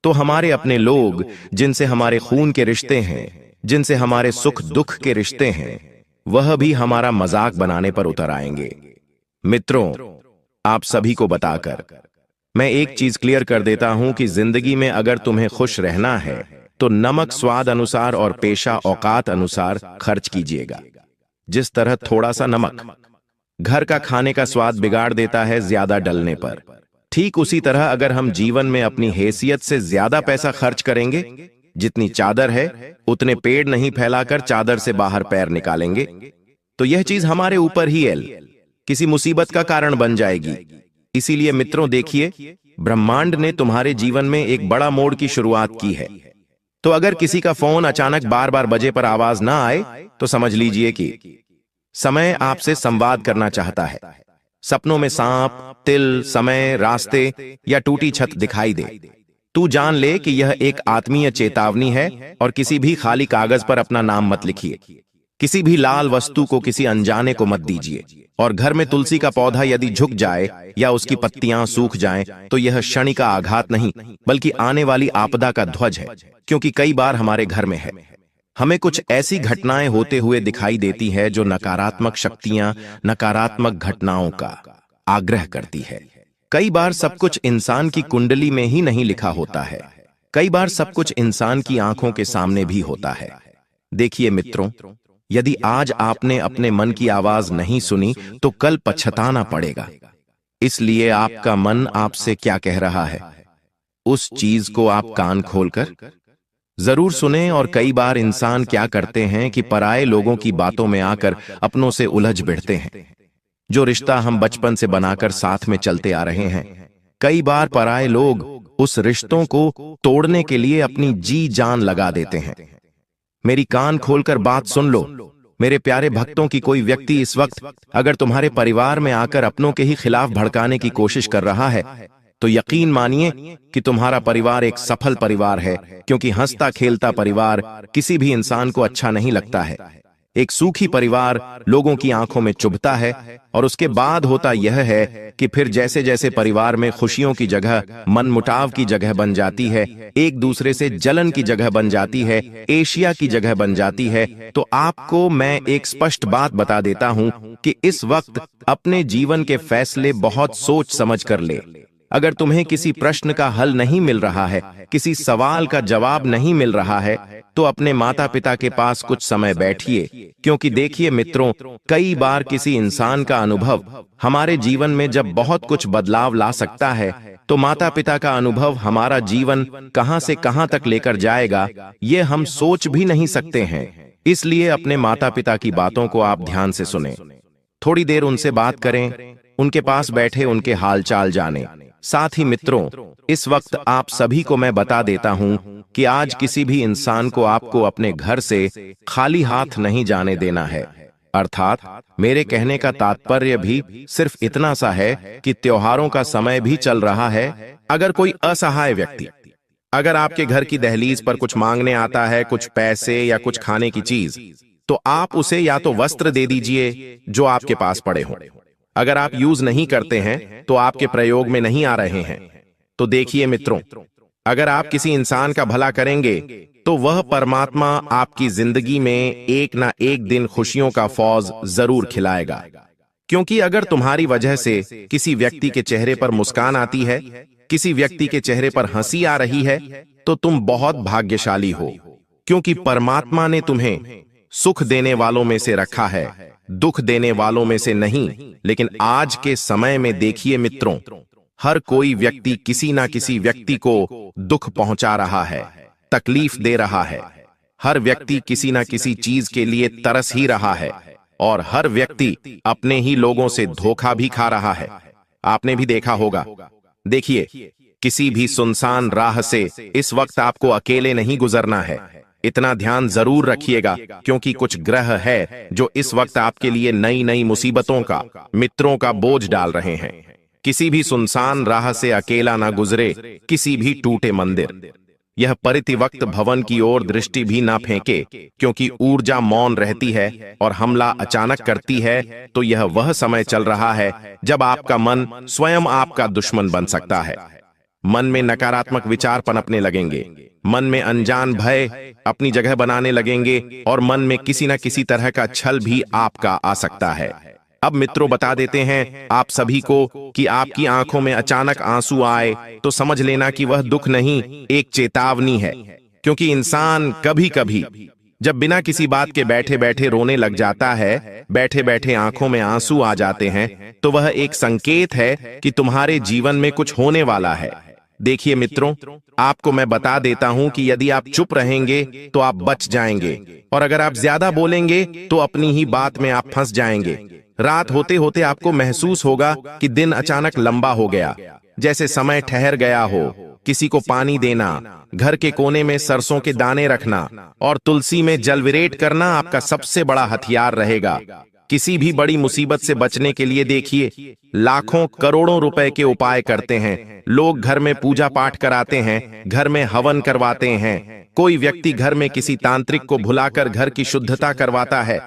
तो हमारे अपने लोग, जिनसे हमारे खून के रिश्ते हैं, जिनसे हमारे सुख दुख के रिश्ते हैं, वह भी हमारा मजाक बनाने पर उतर आएंगे। मित्रों, आप सभी को बताकर मैं एक चीज क्लियर कर देता हूं कि जिंदगी में अगर तुम्हें खुश रहना है, तो नमक स्वाद अनुसार और पेशा औकात अनुसार खर्च कीजिएगा। जिस तरह थोड़ा सा नमक घर का खाने का स्वाद बिगाड़ देता है ज्यादा डलने पर, ठीक उसी तरह अगर हम जीवन में अपनी हैसियत से ज्यादा पैसा खर्च करेंगे, जितनी चादर है उतने पेड़ नहीं फैलाकर चादर से बाहर पैर निकालेंगे, तो यह चीज हमारे ऊपर ही किसी मुसीबत का कारण बन जाएगी। इसीलिए मित्रों, देखिए, ब्रह्मांड ने तुम्हारे जीवन में एक बड़ा मोड़ की शुरुआत की है। तो अगर किसी का फोन अचानक बार बार बजे पर आवाज ना आए, तो समझ लीजिए कि समय आपसे संवाद करना चाहता है। सपनों में सांप, तिल, समय, रास्ते या टूटी छत दिखाई दे, तू जान ले कि यह एक आत्मीय चेतावनी है, और किसी भी खाली कागज पर अपना नाम मत लिखिए। किसी भी लाल वस्तु को किसी अनजाने को मत दीजिए, और घर में तुलसी का पौधा यदि झुक जाए या उसकी पत्तियां सूख जाएं, तो यह क्षणिक का आघात नहीं, बल्कि आने वाली आपदा का ध्वज है, क्योंकि कई बार हमारे घर में है, हमें कुछ ऐसी घटनाएं होते हुए दिखाई देती है जो नकारात्मक शक्तियां, नकारात्मक घटनाओं का आग्रह करती है। कई बार सब कुछ इंसान की कुंडली में ही नहीं लिखा होता है, कई बार सब कुछ इंसान की आंखों के सामने भी होता है। देखिए मित्रों, यदि आज आपने अपने मन की आवाज नहीं सुनी, तो कल पछताना पड़ेगा। इसलिए आपका मन आपसे क्या कह रहा है, उस चीज को आप कान खोलकर जरूर सुने। और कई बार इंसान क्या करते हैं कि पराये लोगों की बातों में आकर अपनों से उलझ बैठते हैं। जो रिश्ता हम बचपन से बनाकर साथ में चलते आ रहे हैं, कई बार पराये लोग उस रिश्तों को तोड़ने के लिए अपनी जी जान लगा देते हैं। मेरी कान खोलकर बात सुन लो मेरे प्यारे भक्तों, की कोई व्यक्ति इस वक्त अगर तुम्हारे परिवार में आकर अपनों के ही खिलाफ भड़काने की कोशिश कर रहा है, तो यकीन मानिए कि तुम्हारा परिवार एक सफल परिवार है, क्योंकि हंसता खेलता परिवार किसी भी इंसान को अच्छा नहीं लगता है। एक सूखी परिवार लोगों की आंखों में चुभता है, और उसके बाद होता यह है कि फिर जैसे जैसे परिवार में खुशियों की जगह मनमुटाव की जगह बन जाती है, एक दूसरे से जलन की जगह बन जाती है, एशिया की जगह बन जाती है, तो आपको मैं एक स्पष्ट बात बता देता हूं कि इस वक्त अपने जीवन के फैसले बहुत सोच समझ कर ले। अगर तुम्हें किसी प्रश्न का हल नहीं मिल रहा है, किसी सवाल का जवाब नहीं मिल रहा है, तो अपने माता पिता के पास कुछ समय बैठिए, क्योंकि देखिए मित्रों, कई बार किसी इंसान का अनुभव हमारे जीवन में जब बहुत कुछ बदलाव ला सकता है, तो माता पिता का अनुभव हमारा जीवन कहां से कहां तक लेकर जाएगा, ये हम सोच भी नहीं सकते हैं। इसलिए अपने माता पिता की बातों को आप ध्यान से सुने, थोड़ी देर उनसे बात करें, उनके पास बैठे उनके हालचाल जाने। साथ ही मित्रों, इस वक्त आप सभी को मैं बता देता हूं कि आज किसी भी इंसान को आपको अपने घर से खाली हाथ नहीं जाने देना है। अर्थात मेरे कहने का तात्पर्य भी सिर्फ इतना सा है कि त्योहारों का समय भी चल रहा है। अगर कोई असहाय व्यक्ति अगर आपके घर की दहलीज पर कुछ मांगने आता है, कुछ पैसे या कुछ खाने की चीज, तो आप उसे या तो वस्त्र दे दीजिए जो आपके पास पड़े हों। अगर आप यूज नहीं करते हैं, तो आपके प्रयोग में नहीं आ रहे हैं, तो देखिए मित्रों, अगर आप किसी इंसान का भला करेंगे तो वह परमात्मा आपकी जिंदगी में एक ना एक दिन खुशियों का फौज जरूर खिलाएगा। क्योंकि अगर तुम्हारी वजह से किसी व्यक्ति के चेहरे पर मुस्कान आती है, किसी व्यक्ति के चेहरे पर हंसी आ रही है, तो तुम बहुत भाग्यशाली हो। क्योंकि परमात्मा ने तुम्हें सुख देने वालों में से रखा है, दुख देने वालों में से नहीं। लेकिन आज के समय में देखिए मित्रों, हर कोई व्यक्ति किसी ना किसी व्यक्ति को दुख पहुंचा रहा है, तकलीफ दे रहा है। हर व्यक्ति किसी ना किसी चीज के लिए तरस ही रहा है और हर व्यक्ति अपने ही लोगों से धोखा भी खा रहा है। आपने भी देखा होगा। देखिए, किसी भी सुनसान राह से इस वक्त आपको अकेले नहीं गुजरना है। इतना ध्यान जरूर रखिएगा, क्योंकि कुछ ग्रह है जो इस वक्त आपके लिए नई नई मुसीबतों का, मित्रों का बोझ डाल रहे हैं। किसी भी सुनसान राह से अकेला ना गुजरे, किसी भी टूटे मंदिर, यह परितिवक्त भवन की ओर दृष्टि भी ना फेंके, क्योंकि ऊर्जा मौन रहती है और हमला अचानक करती है। तो यह वह समय चल रहा है जब आपका मन स्वयं आपका दुश्मन बन सकता है। मन में नकारात्मक विचार पनपने लगेंगे, मन में अनजान भय अपनी जगह बनाने लगेंगे और मन में किसी न किसी तरह का छल भी आपका आ सकता है। अब मित्रों, बता देते हैं आप सभी को कि आपकी आंखों में अचानक आंसू आए तो समझ लेना कि वह दुख नहीं, एक चेतावनी है। क्योंकि इंसान कभी कभी जब बिना किसी बात के बैठे बैठे रोने लग जाता है, बैठे बैठे आंखों में आंसू आ जाते हैं, तो वह एक संकेत है कि तुम्हारे जीवन में कुछ होने वाला है। देखिए मित्रों, आपको मैं बता देता हूं कि यदि आप चुप रहेंगे तो आप बच जाएंगे, और अगर आप ज्यादा बोलेंगे तो अपनी ही बात में आप फंस जाएंगे। रात होते होते आपको महसूस होगा कि दिन अचानक लंबा हो गया, जैसे समय ठहर गया हो। किसी को पानी देना, घर के कोने में सरसों के दाने रखना और तुलसी में जलविरेट करना आपका सबसे बड़ा हथियार रहेगा। किसी भी बड़ी मुसीबत से बचने के लिए देखिए, लाखों करोड़ों रुपए के उपाय करते हैं लोग। घर में पूजा पाठ कराते हैं, घर में हवन करवाते हैं, कोई व्यक्ति घर में किसी तांत्रिक को बुलाकर घर की शुद्धता करवाता है।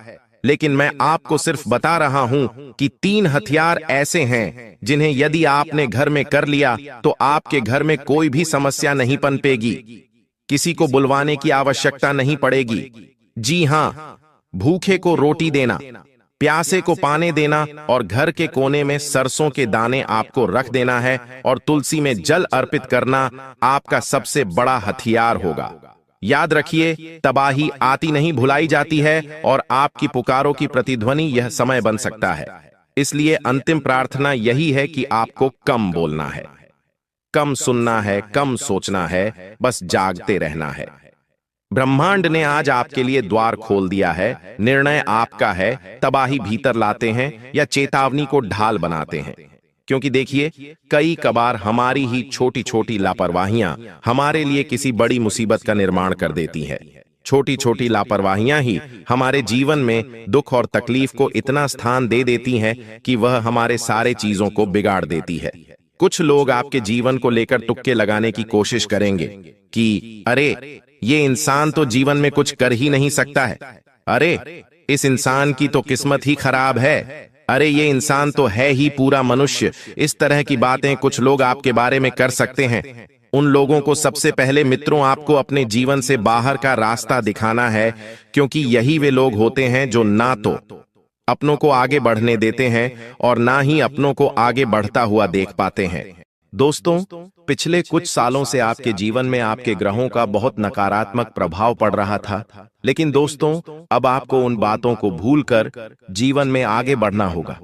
लेकिन मैं आपको सिर्फ बता रहा हूं कि 3 हथियार ऐसे हैं जिन्हें यदि आपने घर में कर लिया तो आपके घर में कोई भी समस्या नहीं पनपेगी, किसी को बुलवाने की आवश्यकता नहीं पड़ेगी। जी हां, भूखे को रोटी देना, प्यासे को पानी देना और घर के कोने में सरसों के दाने आपको रख देना है और तुलसी में जल अर्पित करना आपका सबसे बड़ा हथियार होगा। याद रखिए, तबाही आती नहीं भुलाई जाती है और आपकी पुकारों की प्रतिध्वनि यह समय बन सकता है। इसलिए अंतिम प्रार्थना यही है कि आपको कम बोलना है, कम सुनना है, कम सोचना है, बस जागते रहना है। ब्रह्मांड ने आज आपके लिए द्वार खोल दिया है। निर्णय आपका है, तबाही भीतर लाते हैं या चेतावनी को ढाल बनाते हैं। क्योंकि देखिए, कई कबार हमारी ही छोटी छोटी लापरवाहियां हमारे लिए किसी बड़ी मुसीबत का निर्माण कर देती हैं। छोटी छोटी लापरवाहियां ही हमारे जीवन में दुख और तकलीफ को इतना स्थान दे देती हैं कि वह हमारे सारे चीजों को बिगाड़ देती है। कुछ लोग आपके जीवन को लेकर तुक्के लगाने की कोशिश करेंगे कि अरे, ये इंसान तो जीवन में कुछ कर ही नहीं सकता है, अरे इस इंसान की तो किस्मत ही खराब है, अरे ये इंसान तो है ही पूरा मनुष्य। इस तरह की बातें कुछ लोग आपके बारे में कर सकते हैं। उन लोगों को सबसे पहले मित्रों आपको अपने जीवन से बाहर का रास्ता दिखाना है, क्योंकि यही वे लोग होते हैं जो ना तो अपनों को आगे बढ़ने देते हैं और ना ही अपनों को आगे बढ़ता हुआ देख पाते हैं। दोस्तों, पिछले कुछ सालों से आपके जीवन में आपके ग्रहों का बहुत नकारात्मक प्रभाव पड़ रहा था, लेकिन दोस्तों अब आपको उन बातों को भूलकर जीवन में आगे बढ़ना होगा।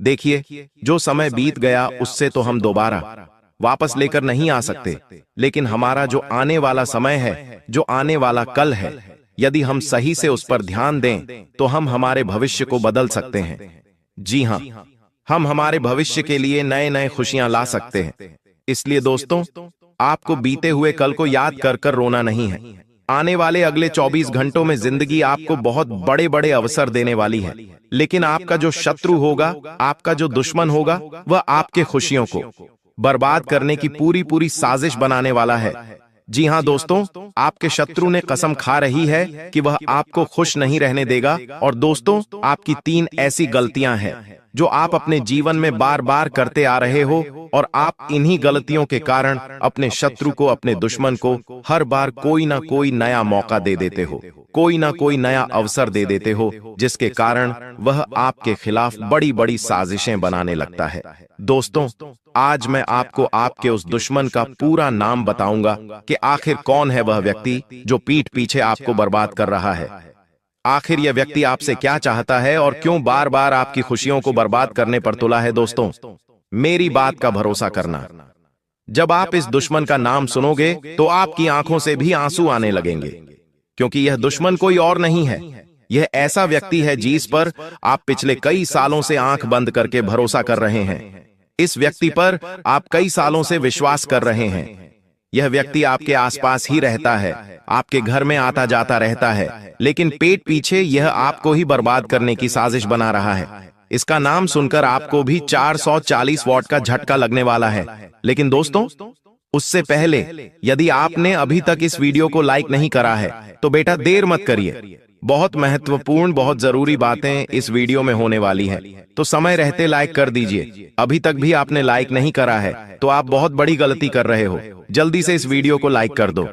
देखिए, जो समय बीत गया उससे तो हम दोबारा वापस लेकर नहीं आ सकते, लेकिन हमारा जो आने वाला समय है, जो आने वाला कल है, यदि हम सही से उस पर ध्यान दें तो हम हमारे भविष्य को बदल सकते हैं। जी हां, हम हमारे भविष्य के लिए नए नए खुशियां ला सकते हैं। इसलिए दोस्तों, आपको बीते हुए कल को याद कर कर रोना नहीं है। आने वाले अगले 24 घंटों में जिंदगी आपको बहुत बड़े बड़े अवसर देने वाली है, लेकिन आपका जो शत्रु होगा, आपका जो दुश्मन होगा, वह आपके खुशियों को बर्बाद करने की पूरी पूरी साजिश बनाने वाला है। जी हां दोस्तों, आपके शत्रु ने कसम खा रही है कि वह आपको खुश नहीं रहने देगा। और दोस्तों, आपकी 3 ऐसी गलतियां हैं जो आप अपने जीवन में बार बार करते आ रहे हो, और आप इन्हीं गलतियों के कारण अपने शत्रु को, अपने दुश्मन को हर बार कोई ना कोई नया मौका दे देते हो, कोई ना कोई नया अवसर दे देते हो, जिसके कारण वह आपके खिलाफ बड़ी बड़ी साजिशें बनाने लगता है। दोस्तों, आज मैं आपको आपके उस दुश्मन का पूरा नाम बताऊंगा कि आखिर कौन है वह व्यक्ति जो पीठ पीछे आपको बर्बाद कर रहा है। आखिर यह व्यक्ति आपसे क्या चाहता है और क्यों बार बार आपकी खुशियों को बर्बाद करने पर तुला है। दोस्तों, मेरी बात का भरोसा करना, जब आप इस दुश्मन का नाम सुनोगे तो आपकी आंखों से भी आंसू आने लगेंगे, क्योंकि यह दुश्मन कोई और नहीं है। यह ऐसा व्यक्ति है जिस पर आप पिछले कई सालों से आंख बंद करके भरोसा कर रहे हैं। इस व्यक्ति पर आप कई सालों से विश्वास कर रहे हैं। यह व्यक्ति आपके आसपास ही रहता है, आपके घर में आता जाता रहता है, लेकिन पेट पीछे यह आपको ही बर्बाद करने की साजिश बना रहा है। इसका नाम सुनकर आपको भी 440 वॉट का झटका लगने वाला है। लेकिन दोस्तों, उससे पहले यदि आपने अभी तक इस वीडियो को लाइक नहीं करा है तो बेटा देर मत करिए। बहुत महत्वपूर्ण, बहुत जरूरी बातें इस वीडियो में होने वाली है, तो समय रहते लाइक कर दीजिए। अभी तक भी आपने लाइक नहीं करा है तो आप बहुत बड़ी गलती कर रहे हो। जल्दी से इस वीडियो को लाइक कर दो।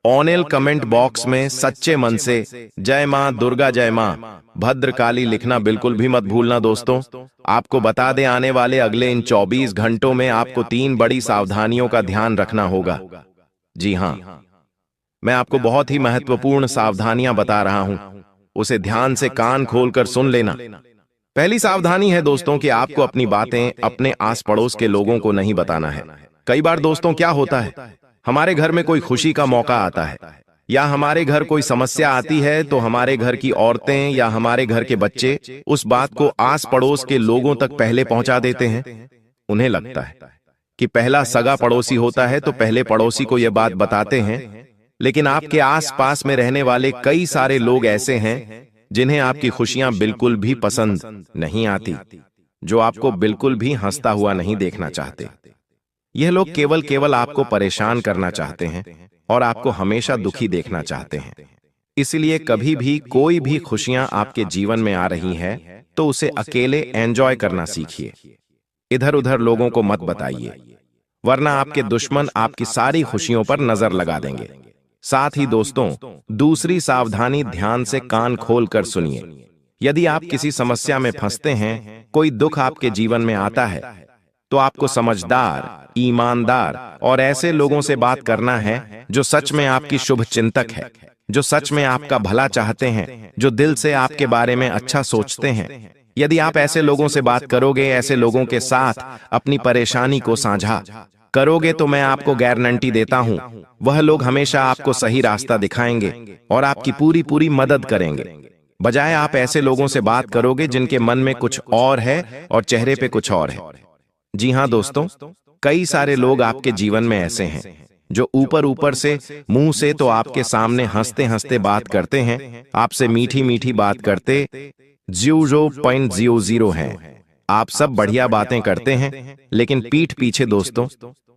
ऑनल कमेंट बॉक्स में सच्चे मन से जय मां दुर्गा, जय मां भद्रकाली लिखना बिल्कुल भी मत भूलना। दोस्तों, आपको बता दें, आने वाले अगले इन 24 घंटों में आपको 3 बड़ी सावधानियों का ध्यान रखना होगा। जी हां, मैं आपको बहुत ही महत्वपूर्ण सावधानियां बता रहा हूं, उसे ध्यान से कान खोलकर सुन लेना। पहली सावधानी है दोस्तों कि आपको अपनी बातें अपने आस पड़ोस के लोगों को नहीं बताना है। कई बार दोस्तों क्या होता है, हमारे घर में कोई खुशी का मौका आता है या हमारे घर कोई समस्या आती है तो हमारे घर की औरतें या हमारे घर के बच्चे उस बात को आस पड़ोस के लोगों तक पहले पहुंचा देते हैं। उन्हें लगता है कि पहला सगा पड़ोसी होता है तो पहले पड़ोसी को यह बात बताते हैं, लेकिन आपके आस पास में रहने वाले कई सारे लोग ऐसे हैं जिन्हें आपकी खुशियां बिल्कुल भी पसंद नहीं आती, जो आपको बिल्कुल भी हंसता हुआ नहीं देखना चाहते। यह लोग केवल आपको परेशान करना चाहते हैं और आपको हमेशा दुखी देखना चाहते हैं। इसलिए कभी भी कोई भी खुशियां आपके जीवन में आ रही है तो उसे अकेले एंजॉय करना सीखिए। इधर उधर लोगों को मत बताइए, वरना आपके दुश्मन आपकी सारी खुशियों पर नजर लगा देंगे। साथ ही दोस्तों, दूसरी सावधानी, ध्यान से कान खोलकर सुनिए। यदि आप किसी समस्या में फंसते हैं, कोई दुख आपके जीवन में आता है, तो आपको समझदार, ईमानदार और ऐसे लोगों से बात करना है जो सच में आपकी शुभ चिंतक है, जो सच में आपका भला चाहते हैं, जो दिल से आपके बारे में अच्छा सोचते हैं। यदि आप ऐसे लोगों से बात करोगे, ऐसे लोगों के साथ अपनी परेशानी को साझा करोगे, तो मैं आपको गारंटी देता हूं, वह लोग हमेशा आपको सही रास्ता दिखाएंगे और आपकी पूरी पूरी मदद करेंगे। बजाय आप ऐसे लोगों से बात करोगे जिनके मन में कुछ और है और चेहरे पे कुछ और है। जी हां दोस्तों, कई सारे लोग आपके जीवन में ऐसे हैं जो ऊपर ऊपर से, मुंह से तो आपके सामने हंसते हंसते बात करते हैं, आपसे मीठी मीठी बात करते 0.00 हैं। आप सब बढ़िया बातें करते हैं, लेकिन पीठ पीछे दोस्तों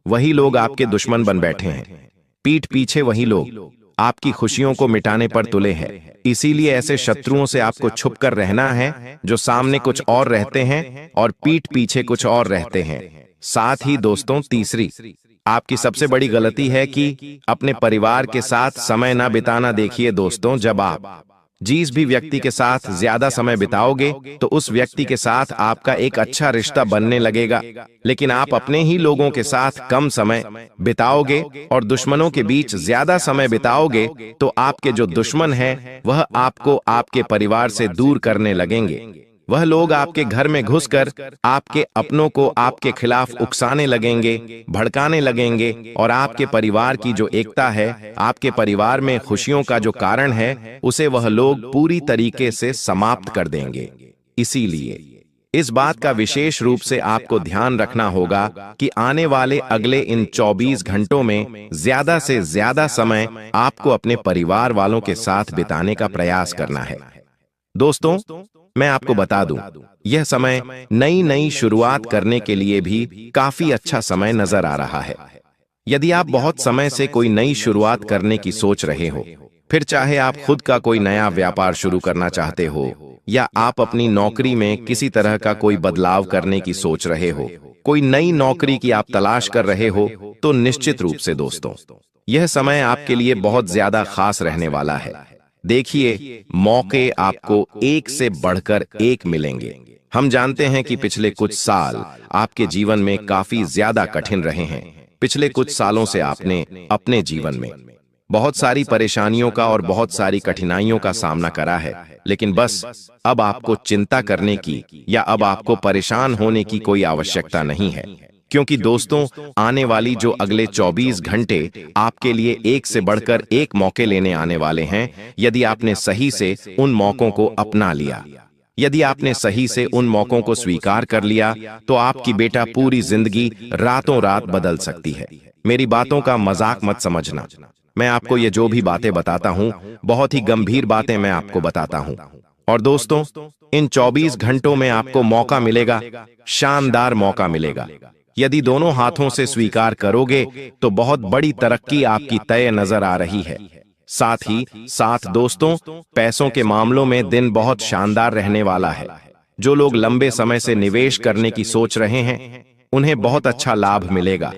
वही लोग आपके दुश्मन बन बैठे हैं। पीठ पीछे वही लोग आपकी खुशियों को मिटाने पर तुले हैं। इसीलिए ऐसे शत्रुओं से आपको छुप कर रहना है, जो सामने कुछ और रहते हैं और पीठ पीछे कुछ और रहते हैं। साथ ही दोस्तों, तीसरी आपकी सबसे बड़ी गलती है कि अपने परिवार के साथ समय ना बिताना। देखिए दोस्तों, जब आप जिस भी व्यक्ति के साथ ज्यादा समय बिताओगे तो उस व्यक्ति के साथ आपका एक अच्छा रिश्ता बनने लगेगा, लेकिन आप अपने ही लोगों के साथ कम समय बिताओगे और दुश्मनों के बीच ज्यादा समय बिताओगे तो आपके जो दुश्मन हैं वह आपको आपके परिवार से दूर करने लगेंगे। वह लोग आपके घर में घुसकर आपके अपनों को आपके खिलाफ उकसाने लगेंगे, भड़काने लगेंगे और आपके परिवार की जो एकता है, आपके परिवार में खुशियों का जो कारण है, उसे वह लोग पूरी तरीके से समाप्त कर देंगे। इसीलिए इस बात का विशेष रूप से आपको ध्यान रखना होगा कि आने वाले अगले इन 24 घंटों में ज्यादा से ज्यादा समय आपको अपने परिवार वालों के साथ बिताने का प्रयास करना है। दोस्तों, मैं आपको बता दूं, यह समय नई शुरुआत करने के लिए भी काफी अच्छा समय नजर आ रहा है। यदि आप बहुत समय से कोई नई शुरुआत करने की सोच रहे हो फिर चाहे आप खुद का कोई नया व्यापार शुरू करना चाहते हो या आप अपनी नौकरी में किसी तरह का कोई बदलाव करने की सोच रहे हो, कोई नई नौकरी की आप तलाश कर रहे हो, तो निश्चित रूप से दोस्तों यह समय आपके लिए बहुत ज्यादा खास रहने वाला है। देखिए, मौके आपको एक से बढ़कर एक मिलेंगे। हम जानते हैं कि पिछले कुछ साल आपके जीवन में काफी ज्यादा कठिन रहे हैं। पिछले कुछ सालों से आपने अपने जीवन में बहुत सारी परेशानियों का और बहुत सारी कठिनाइयों का सामना करा है, लेकिन बस अब आपको चिंता करने की या अब आपको परेशान होने की कोई आवश्यकता नहीं है, क्योंकि दोस्तों आने वाली जो अगले 24 घंटे आपके लिए एक से बढ़कर एक मौके लेने आने वाले हैं। यदि आपने सही से उन मौकों को अपना लिया, यदि आपने सही से उन मौकों को स्वीकार कर लिया, तो आपकी बेटा पूरी जिंदगी रातों रात बदल सकती है। मेरी बातों का मजाक मत समझना। मैं आपको ये जो भी बातें बताता हूं, बहुत ही गंभीर बातें मैं आपको बताता हूं। और दोस्तों, इन 24 घंटों में आपको मौका मिलेगा, शानदार मौका मिलेगा। यदि दोनों हाथों से स्वीकार करोगे तो बहुत बड़ी तरक्की आपकी तय नजर आ रही है। साथ ही साथ दोस्तों, पैसों के मामलों में दिन बहुत शानदार रहने वाला है। जो लोग लंबे समय से निवेश करने की सोच रहे हैं, उन्हें बहुत अच्छा लाभ मिलेगा।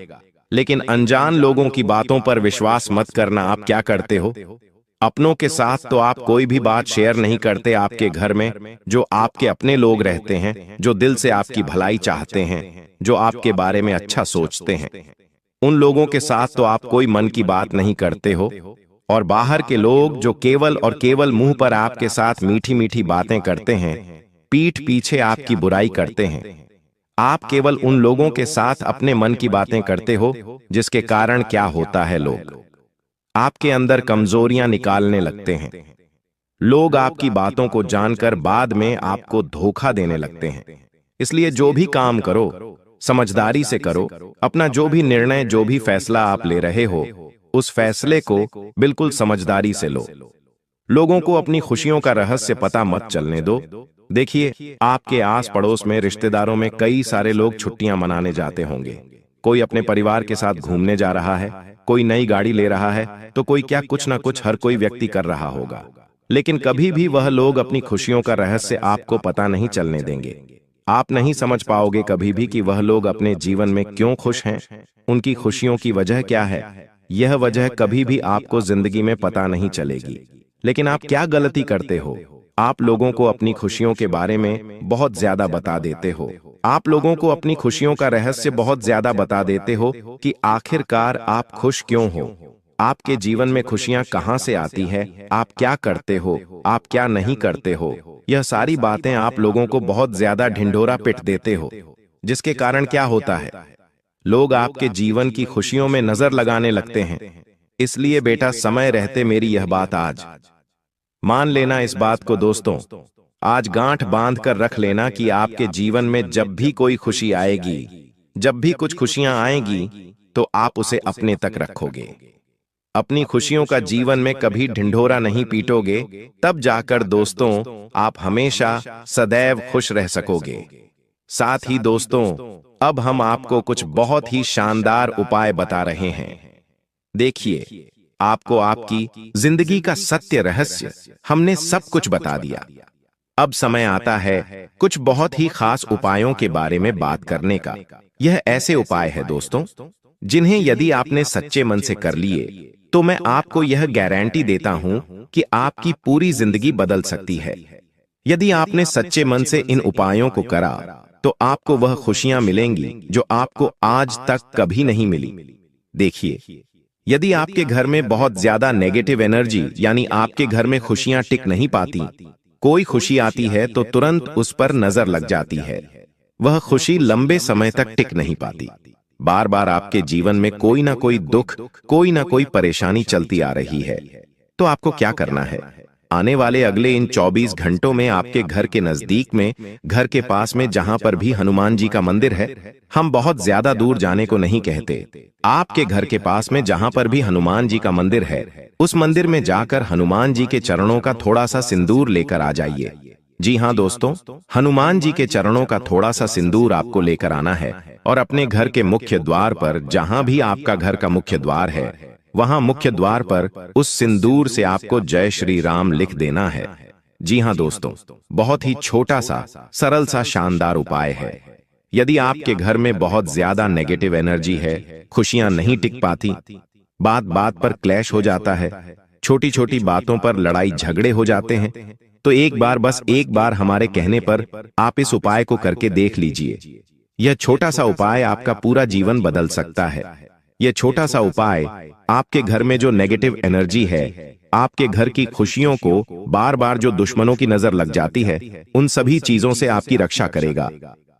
लेकिन अनजान लोगों की बातों पर विश्वास मत करना। आप क्या करते हो? अपनों के साथ तो आप कोई भी बात शेयर नहीं करते। आपके घर में जो आपके अपने लोग रहते हैं, जो दिल से आपकी भलाई चाहते हैं, जो आपके बारे में अच्छा सोचते हैं, उन लोगों के साथ तो आप कोई मन की बात नहीं करते हो। और बाहर के लोग जो केवल और केवल मुंह पर आपके साथ मीठी मीठी बातें करते हैं, पीठ पीछे आपकी बुराई करते हैं। आप केवल उन लोगों के साथ अपने मन की बातें करते हो, जिसके कारण क्या होता है, लोग आपके अंदर कमजोरियां निकालने लगते हैं। लोग आपकी बातों को जानकर बाद में आपको धोखा देने लगते हैं। इसलिए जो भी काम करो, समझदारी से करो। अपना जो भी निर्णय, जो भी फैसला आप ले रहे हो, उस फैसले को बिल्कुल समझदारी से लो। लोगों को अपनी खुशियों का रहस्य पता मत चलने दो। देखिए, आपके आस पड़ोस में, रिश्तेदारों में कई सारे लोग छुट्टियां मनाने जाते होंगे। कोई अपने परिवार के साथ घूमने जा रहा है, कोई नई गाड़ी ले रहा है, तो कोई क्या कुछ ना कुछ हर कोई व्यक्ति कर रहा होगा। लेकिन कभी भी वह लोग अपनी खुशियों का रहस्य आपको पता नहीं चलने देंगे। आप नहीं समझ पाओगे कभी भी कि वह लोग अपने जीवन में क्यों खुश हैं, उनकी खुशियों की वजह क्या है। यह वजह कभी भी आपको जिंदगी में पता नहीं चलेगी। लेकिन आप क्या गलती करते हो? आप लोगों को अपनी खुशियों के बारे में बहुत ज्यादा बता देते हो। आप लोगों को अपनी खुशियों का रहस्य बहुत ज्यादा बता देते हो कि आखिरकार आप खुश क्यों हो, आपके जीवन में खुशियां कहां से आती है, आप क्या करते हो, आप क्या नहीं करते हो। यह सारी बातें आप लोगों को बहुत ज्यादा ढिंढोरा पिट देते हो, जिसके कारण क्या होता है, लोग आपके जीवन की खुशियों में नजर लगाने लगते हैं। इसलिए बेटा, समय रहते मेरी यह बात आज मान लेना। इस बात को दोस्तों आज गांठ बांध कर रख लेना कि आपके जीवन में जब भी कोई खुशी आएगी, जब भी कुछ खुशियां आएगी, तो आप उसे अपने तक रखोगे। अपनी खुशियों का जीवन में कभी ढिंढोरा नहीं पीटोगे, तब जाकर दोस्तों आप हमेशा सदैव खुश रह सकोगे। साथ ही दोस्तों, अब हम आपको कुछ बहुत ही शानदार उपाय बता रहे हैं। देखिए, आपको आपकी जिंदगी का सत्य रहस्य हमने सब कुछ बता दिया। अब समय आता है कुछ बहुत ही खास उपायों के बारे में बात करने का। यह ऐसे उपाय है दोस्तों, जिन्हें यदि आपने सच्चे मन से कर लिए, तो मैं आपको यह गारंटी देता हूं कि आपकी पूरी जिंदगी बदल सकती है। यदि आपने सच्चे मन से इन उपायों को करा, तो आपको वह खुशियां मिलेंगी जो आपको आज तक कभी नहीं मिली। देखिए, यदि आपके घर में बहुत ज्यादा नेगेटिव एनर्जी, यानी आपके घर में खुशियां टिक नहीं पाती, कोई खुशी आती है तो तुरंत उस पर नजर लग जाती है, वह खुशी लंबे समय तक टिक नहीं पाती। बार बार आपके जीवन में कोई ना कोई दुख, कोई ना कोई परेशानी चलती आ रही है, तो आपको क्या करना है? आने वाले अगले इन 24 घंटों में आपके घर के नजदीक में, घर के पास में जहां पर भी हनुमान जी का मंदिर है, हम बहुत ज्यादा दूर जाने को नहीं कहते, आपके घर के पास में जहां पर भी हनुमान जी का मंदिर है, उस मंदिर में जाकर हनुमान जी के चरणों का थोड़ा सा सिंदूर लेकर आ जाइए। जी हाँ दोस्तों, हनुमान जी के चरणों का थोड़ा सा सिंदूर आपको लेकर आना है और अपने घर के मुख्य द्वार पर, जहां भी आपका घर का मुख्य द्वार है, वहां मुख्य द्वार पर उस सिंदूर से आपको जय श्री राम लिख देना है। जी हां दोस्तों, बहुत ही छोटा सा, सरल सा, शानदार उपाय है। यदि आपके घर में बहुत ज्यादा नेगेटिव एनर्जी है, खुशियां नहीं टिक पाती, बात बात पर क्लैश हो जाता है, छोटी छोटी बातों पर लड़ाई झगड़े हो जाते हैं, तो एक बार, बस एक बार हमारे कहने पर आप इस उपाय को करके देख लीजिए। यह छोटा सा उपाय आपका पूरा जीवन बदल सकता है। यह छोटा सा उपाय आपके घर में जो नेगेटिव एनर्जी है, आपके घर की खुशियों को बार बार जो दुश्मनों की नजर लग जाती है, उन सभी चीजों से आपकी रक्षा करेगा।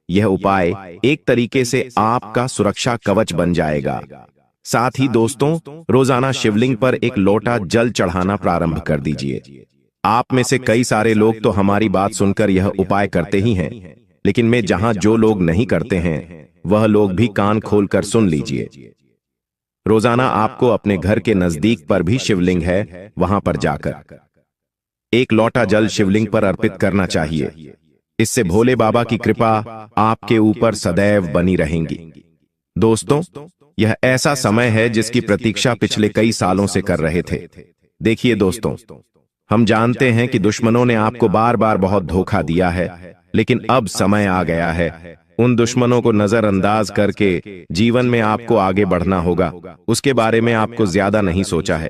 यह उपाय एक तरीके से आपका सुरक्षा कवच बन जाएगा। साथ ही दोस्तों, रोजाना शिवलिंग पर एक लोटा जल चढ़ाना प्रारंभ कर दीजिए। आप में से कई सारे लोग तो हमारी बात सुनकर यह उपाय करते ही हैं, लेकिन मैं जहां जो लोग नहीं करते हैं, वह लोग भी कान खोलकर सुन लीजिए। रोजाना आपको अपने घर के नजदीक पर भी शिवलिंग है, वहां पर जाकर एक लोटा जल शिवलिंग पर अर्पित करना चाहिए। इससे भोले बाबा की कृपा आपके ऊपर सदैव बनी रहेंगी। दोस्तों, यह ऐसा समय है जिसकी प्रतीक्षा पिछले कई सालों से कर रहे थे। देखिए दोस्तों, हम जानते हैं कि दुश्मनों ने आपको बार बार बहुत धोखा दिया है, लेकिन अब समय आ गया है उन दुश्मनों को नजरअंदाज करके जीवन में आपको आगे बढ़ना होगा। उसके बारे में आपको ज्यादा नहीं सोचा है।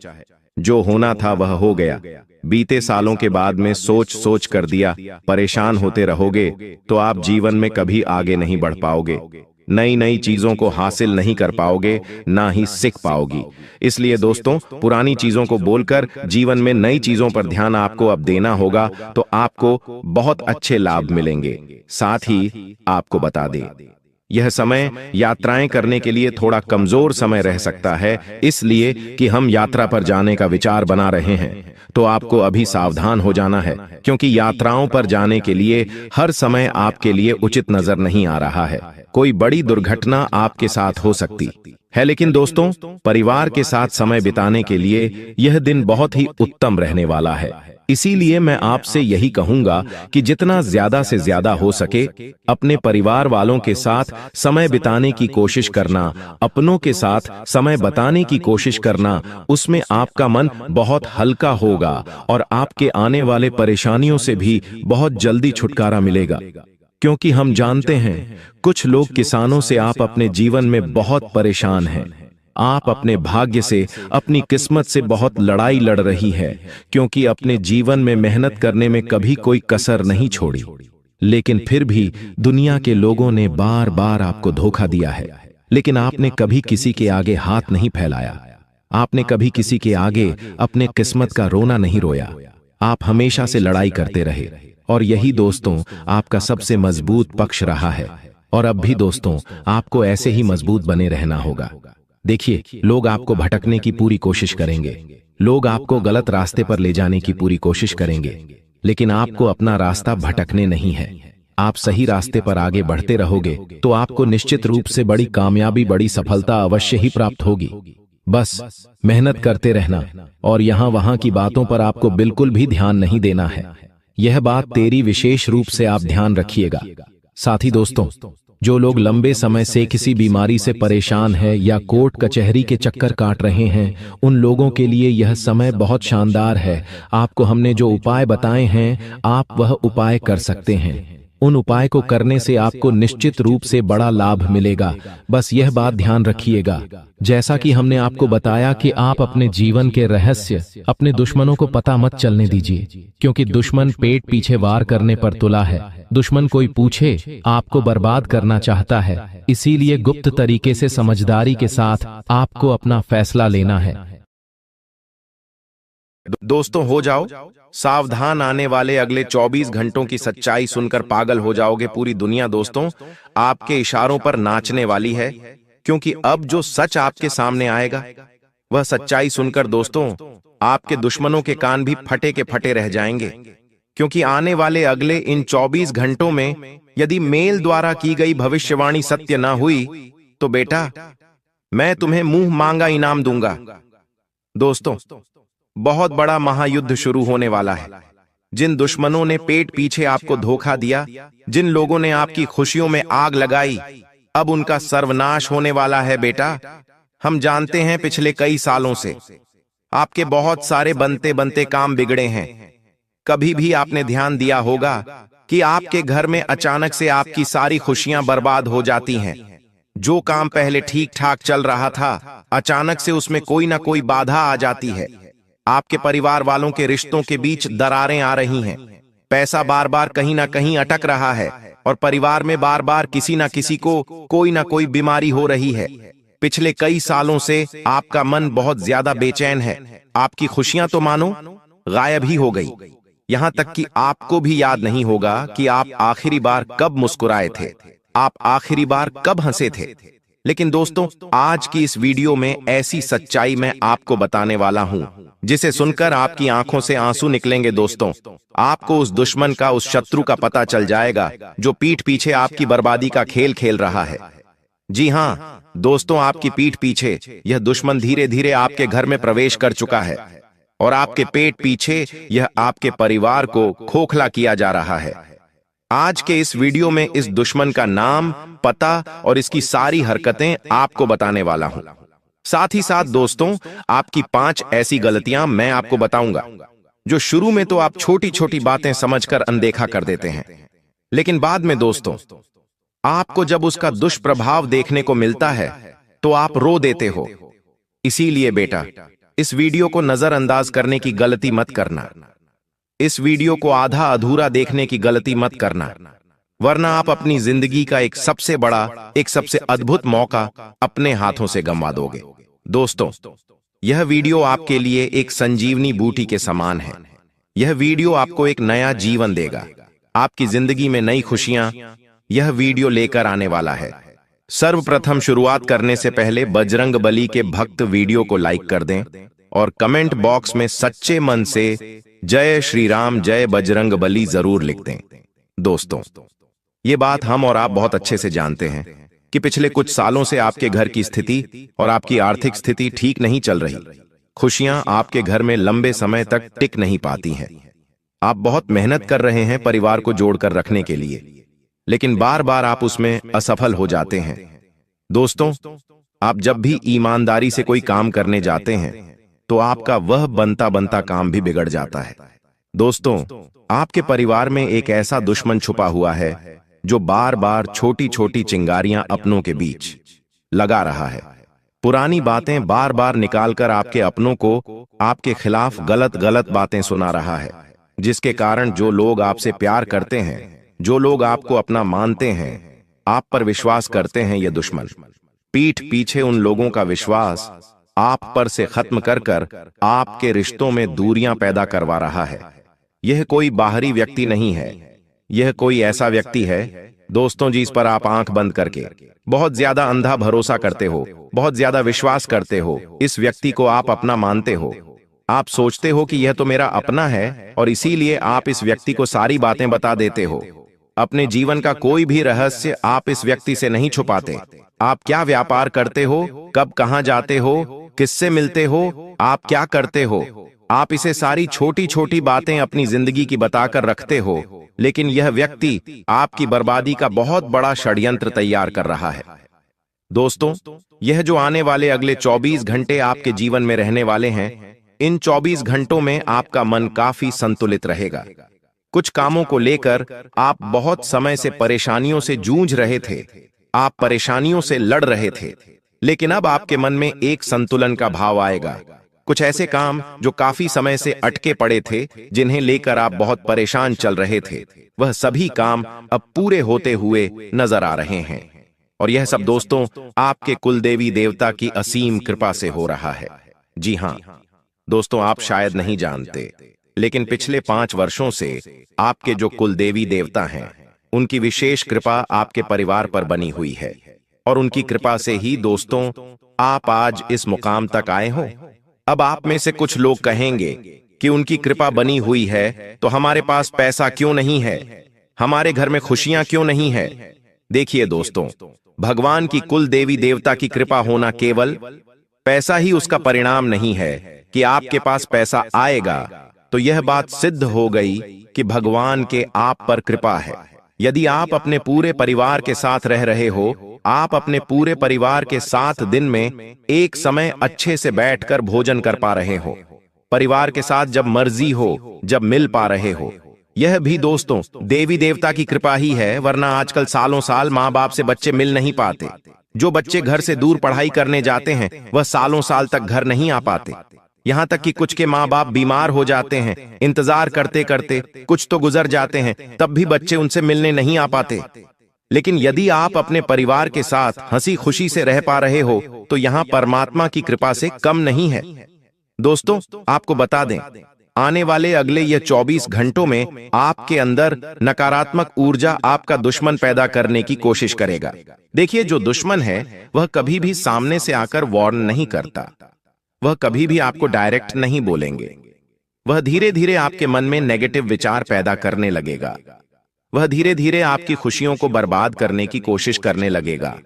जो होना था वह हो गया। बीते सालों के बाद में सोच सोच कर दिया, परेशान होते रहोगे तो आप जीवन में कभी आगे नहीं बढ़ पाओगे, नई नई चीजों को हासिल नहीं कर पाओगे, ना ही सीख पाओगी। इसलिए दोस्तों, पुरानी चीजों को बोलकर जीवन में नई चीजों पर ध्यान आपको अब देना होगा, तो आपको बहुत अच्छे लाभ मिलेंगे। साथ ही आपको बता दें, यह समय यात्राएं करने के लिए थोड़ा कमजोर समय रह सकता है, इसलिए कि हम यात्रा पर जाने का विचार बना रहे हैं। तो आपको अभी सावधान हो जाना है, क्योंकि यात्राओं पर जाने के लिए हर समय आपके लिए उचित नजर नहीं आ रहा है। कोई बड़ी दुर्घटना आपके साथ हो सकती है, लेकिन दोस्तों, परिवार के साथ समय बिताने के लिए यह दिन बहुत ही उत्तम रहने वाला है। इसीलिए मैं आपसे यही कहूंगा कि जितना ज्यादा से ज्यादा हो सके अपने परिवार वालों के साथ समय बिताने की कोशिश करना, अपनों के साथ समय बिताने की कोशिश करना, उसमें आपका मन बहुत हल्का होगा और आपके आने वाले परेशानियों से भी बहुत जल्दी छुटकारा मिलेगा। क्योंकि हम जानते हैं कुछ लोग किसानों से आप अपने जीवन में बहुत परेशान हैं। आप अपने भाग्य से, अपनी किस्मत से बहुत लड़ाई लड़ रही है, क्योंकि अपने जीवन में मेहनत करने में कभी कोई कसर नहीं छोड़ी, लेकिन फिर भी दुनिया के लोगों ने बार बार आपको धोखा दिया है। लेकिन आपने कभी किसी के आगे हाथ नहीं फैलाया, आपने कभी किसी के आगे अपने किस्मत का रोना नहीं रोया। आप हमेशा से लड़ाई करते रहे, और यही दोस्तों आपका सबसे मजबूत पक्ष रहा है। और अब भी दोस्तों, आपको ऐसे ही मजबूत बने रहना होगा। देखिए, लोग आपको भटकने की पूरी कोशिश करेंगे, लोग आपको गलत रास्ते पर ले जाने की पूरी कोशिश करेंगे, लेकिन आपको अपना रास्ता भटकने नहीं है। आप सही रास्ते पर आगे बढ़ते रहोगे तो आपको निश्चित रूप से बड़ी कामयाबी, बड़ी सफलता अवश्य ही प्राप्त होगी। बस मेहनत करते रहना, और यहां वहां की बातों पर आपको बिल्कुल भी ध्यान नहीं देना है। यह बात तेरी विशेष रूप से आप ध्यान रखिएगा। साथ ही दोस्तों, जो लोग लंबे समय से किसी बीमारी से परेशान हैं या कोर्ट कचहरी के चक्कर काट रहे हैं, उन लोगों के लिए यह समय बहुत शानदार है। आपको हमने जो उपाय बताए हैं, आप वह उपाय कर सकते हैं। उन उपाय को करने से आपको निश्चित रूप से बड़ा लाभ मिलेगा। बस यह बात ध्यान रखिएगा, जैसा कि हमने आपको बताया, कि आप अपने जीवन के रहस्य अपने दुश्मनों को पता मत चलने दीजिए, क्योंकि दुश्मन पेट पीछे वार करने पर तुला है। दुश्मन कोई पूछे आपको बर्बाद करना चाहता है, इसीलिए गुप्त तरीके से समझदारी के साथ आपको अपना फैसला लेना है। दोस्तों, हो जाओ सावधान, आने वाले अगले 24 घंटों की सच्चाई सुनकर पागल हो जाओगे। पूरी दुनिया दोस्तों आपके इशारों पर नाचने वाली है, क्योंकि अब जो सच आपके सामने आएगा, वह सच्चाई सुनकर दोस्तों आपके दुश्मनों के कान भी फटे के फटे रह जाएंगे। क्योंकि आने वाले अगले इन 24 घंटों में यदि मेल द्वारा की गई भविष्यवाणी सत्य न हुई, तो बेटा मैं तुम्हें मुंह मांगा इनाम दूंगा। दोस्तों, बहुत बड़ा महायुद्ध शुरू होने वाला है। जिन दुश्मनों ने पेट पीछे आपको धोखा दिया, जिन लोगों ने आपकी खुशियों में आग लगाई, अब उनका सर्वनाश होने वाला है बेटा। हम जानते हैं पिछले कई सालों से आपके बहुत सारे बनते बनते काम बिगड़े हैं। कभी भी आपने ध्यान दिया होगा कि आपके घर में अचानक से आपकी सारी खुशियां बर्बाद हो जाती हैं। जो काम पहले ठीक ठाक चल रहा था, अचानक से उसमें कोई ना कोई बाधा आ जाती है। आपके परिवार वालों के रिश्तों के बीच दरारें आ रही हैं। पैसा बार बार कहीं ना कहीं अटक रहा है और परिवार में बार बार किसी ना किसी को कोई ना कोई बीमारी हो रही है। पिछले कई सालों से आपका मन बहुत ज्यादा बेचैन है। आपकी खुशियां तो मानो गायब ही हो गई। यहां तक कि आपको भी याद नहीं होगा कि आप आखिरी बार कब मुस्कुराए थे, आप आखिरी बार कब हंसे थे। लेकिन दोस्तों, आज की इस वीडियो में ऐसी सच्चाई मैं आपको बताने वाला हूं जिसे सुनकर आपकी आंखों से आंसू निकलेंगे। दोस्तों, आपको उस दुश्मन का, उस शत्रु का पता चल जाएगा जो पीठ पीछे आपकी बर्बादी का खेल खेल रहा है। जी हां दोस्तों, आपकी पीठ पीछे यह दुश्मन धीरे धीरे आपके घर में प्रवेश कर चुका है और आपके पेट पीछे यह आपके परिवार को खोखला किया जा रहा है। आज के इस वीडियो में इस दुश्मन का नाम, पता और इसकी सारी हरकतें आपको बताने वाला हूं। साथ ही साथ दोस्तों, आपकी 5 ऐसी गलतियां मैं आपको बताऊंगा जो शुरू में तो आप छोटी छोटी बातें समझकर अनदेखा कर देते हैं, लेकिन बाद में दोस्तों आपको जब उसका दुष्प्रभाव देखने को मिलता है तो आप रो देते हो। इसीलिए बेटा, इस वीडियो को नजरअंदाज करने की गलती मत करना। इस वीडियो को आधा अधूरा देखने की गलती मत करना, वरना आप अपनी जिंदगी का एक सबसे बड़ा, एक सबसे अद्भुत मौका अपने हाथों से गंवा दोगे। दोस्तों, यह वीडियो आपके लिए एक संजीवनी बूटी के समान है। यह वीडियो आपको एक नया जीवन देगा, आपकी जिंदगी में नई खुशियां यह वीडियो लेकर आने वाला है। सर्वप्रथम शुरुआत करने से पहले बजरंग बली के भक्त वीडियो को लाइक कर दें और कमेंट बॉक्स में सच्चे मन से जय श्री राम, जय बजरंग बली जरूर लिख दें। दोस्तों, ये बात हम और आप बहुत अच्छे से जानते हैं कि पिछले कुछ सालों से आपके घर की स्थिति और आपकी आर्थिक स्थिति ठीक नहीं चल रही। खुशियां आपके घर में लंबे समय तक टिक नहीं पाती हैं। आप बहुत मेहनत कर रहे हैं परिवार को जोड़कर रखने के लिए, लेकिन बार बार आप उसमें असफल हो जाते हैं। दोस्तों, आप जब भी ईमानदारी से कोई काम करने जाते हैं तो आपका वह बनता बनता काम भी बिगड़ जाता है। दोस्तों, आपके परिवार में एक ऐसा दुश्मन छुपा हुआ है जो बार बार छोटी छोटी चिंगारियां अपनों के बीच लगा रहा है। पुरानी बातें बार बार निकालकर आपके अपनों को आपके खिलाफ गलत गलत बातें सुना रहा है, जिसके कारण जो लोग आपसे प्यार करते हैं, जो लोग आपको अपना मानते हैं, आप पर विश्वास करते हैं, ये दुश्मन पीठ पीछे उन लोगों का विश्वास आप पर से खत्म कर कर आपके रिश्तों में दूरियां पैदा करवा रहा है। यह कोई बाहरी व्यक्ति नहीं है, यह कोई ऐसा व्यक्ति है दोस्तों जिस पर आप आंख बंद करके बहुत ज्यादा अंधा भरोसा करते हो, बहुत ज्यादा विश्वास करते हो। इस व्यक्ति को आप अपना मानते हो। आप सोचते हो कि यह तो मेरा अपना है और इसीलिए आप इस व्यक्ति को सारी बातें बता देते हो। अपने जीवन का कोई भी रहस्य आप इस व्यक्ति से नहीं छुपाते। आप क्या व्यापार करते हो, कब कहां जाते हो, किससे मिलते हो, आप क्या करते हो, आप इसे सारी छोटी छोटी बातें अपनी जिंदगी की बताकर रखते हो। लेकिन यह व्यक्ति आपकी बर्बादी का बहुत बड़ा षड्यंत्र तैयार कर रहा है। दोस्तों, यह जो आने वाले अगले 24 घंटे आपके जीवन में रहने वाले हैं, इन 24 घंटों में आपका मन काफी संतुलित रहेगा। कुछ कामों को लेकर आप बहुत समय से परेशानियों से जूझ रहे थे, आप परेशानियों से लड़ रहे थे, लेकिन अब आपके मन में एक संतुलन का भाव आएगा। कुछ ऐसे काम जो काफी समय से अटके पड़े थे, जिन्हें लेकर आप बहुत परेशान चल रहे थे, वह सभी काम अब पूरे होते हुए नजर आ रहे हैं। और यह सब दोस्तों आपके कुलदेवी देवता की असीम कृपा से हो रहा है। जी हां दोस्तों, आप शायद नहीं जानते, लेकिन पिछले 5 वर्षों से आपके जो कुलदेवी देवता हैं, उनकी विशेष कृपा आपके परिवार पर बनी हुई है। और उनकी कृपा से ही दोस्तों आप आज इस मुकाम तक आए हो। अब आप में से कुछ लोग कहेंगे कि उनकी कृपा बनी हुई है तो हमारे पास पैसा क्यों नहीं है, हमारे घर में खुशियां क्यों नहीं है। देखिए दोस्तों, भगवान की कुल देवी देवता की कृपा होना केवल पैसा ही उसका परिणाम नहीं है कि आपके पास पैसा आएगा तो यह बात सिद्ध हो गई कि भगवान के आप पर कृपा है। यदि आप अपने पूरे परिवार के साथ रह रहे हो, आप अपने पूरे परिवार के साथ दिन में एक समय अच्छे से बैठकर भोजन कर पा रहे हो, परिवार के साथ जब मर्जी हो जब मिल पा रहे हो, यह भी दोस्तों देवी देवता की कृपा ही है, वरना आजकल सालों साल माँ बाप से बच्चे मिल नहीं पाते। जो बच्चे घर से दूर पढ़ाई करने जाते हैं वह सालों साल तक घर नहीं आ पाते। यहाँ तक कि कुछ के माँ बाप बीमार हो जाते हैं, इंतजार करते करते कुछ तो गुजर जाते हैं, तब भी बच्चे उनसे मिलने नहीं आ पाते। लेकिन यदि आप अपने परिवार के साथ हंसी खुशी से रह पा रहे हो तो यहाँ परमात्मा की कृपा से कम नहीं है। दोस्तों आपको बता दें, आने वाले अगले ये 24 घंटों में आपके अंदर नकारात्मक ऊर्जा आपका दुश्मन पैदा करने की कोशिश करेगा। देखिए, जो दुश्मन है वह कभी भी सामने से आकर वार्न नहीं करता, वह कभी भी आपको डायरेक्ट नहीं बोलेंगे। वह धीरे धीरे आपके मन में नेगेटिव विचार पैदा करने लगेगा। वह धीरे धीरे आपकी खुशियों को बर्बाद करने की कोशिश करने लगेगा।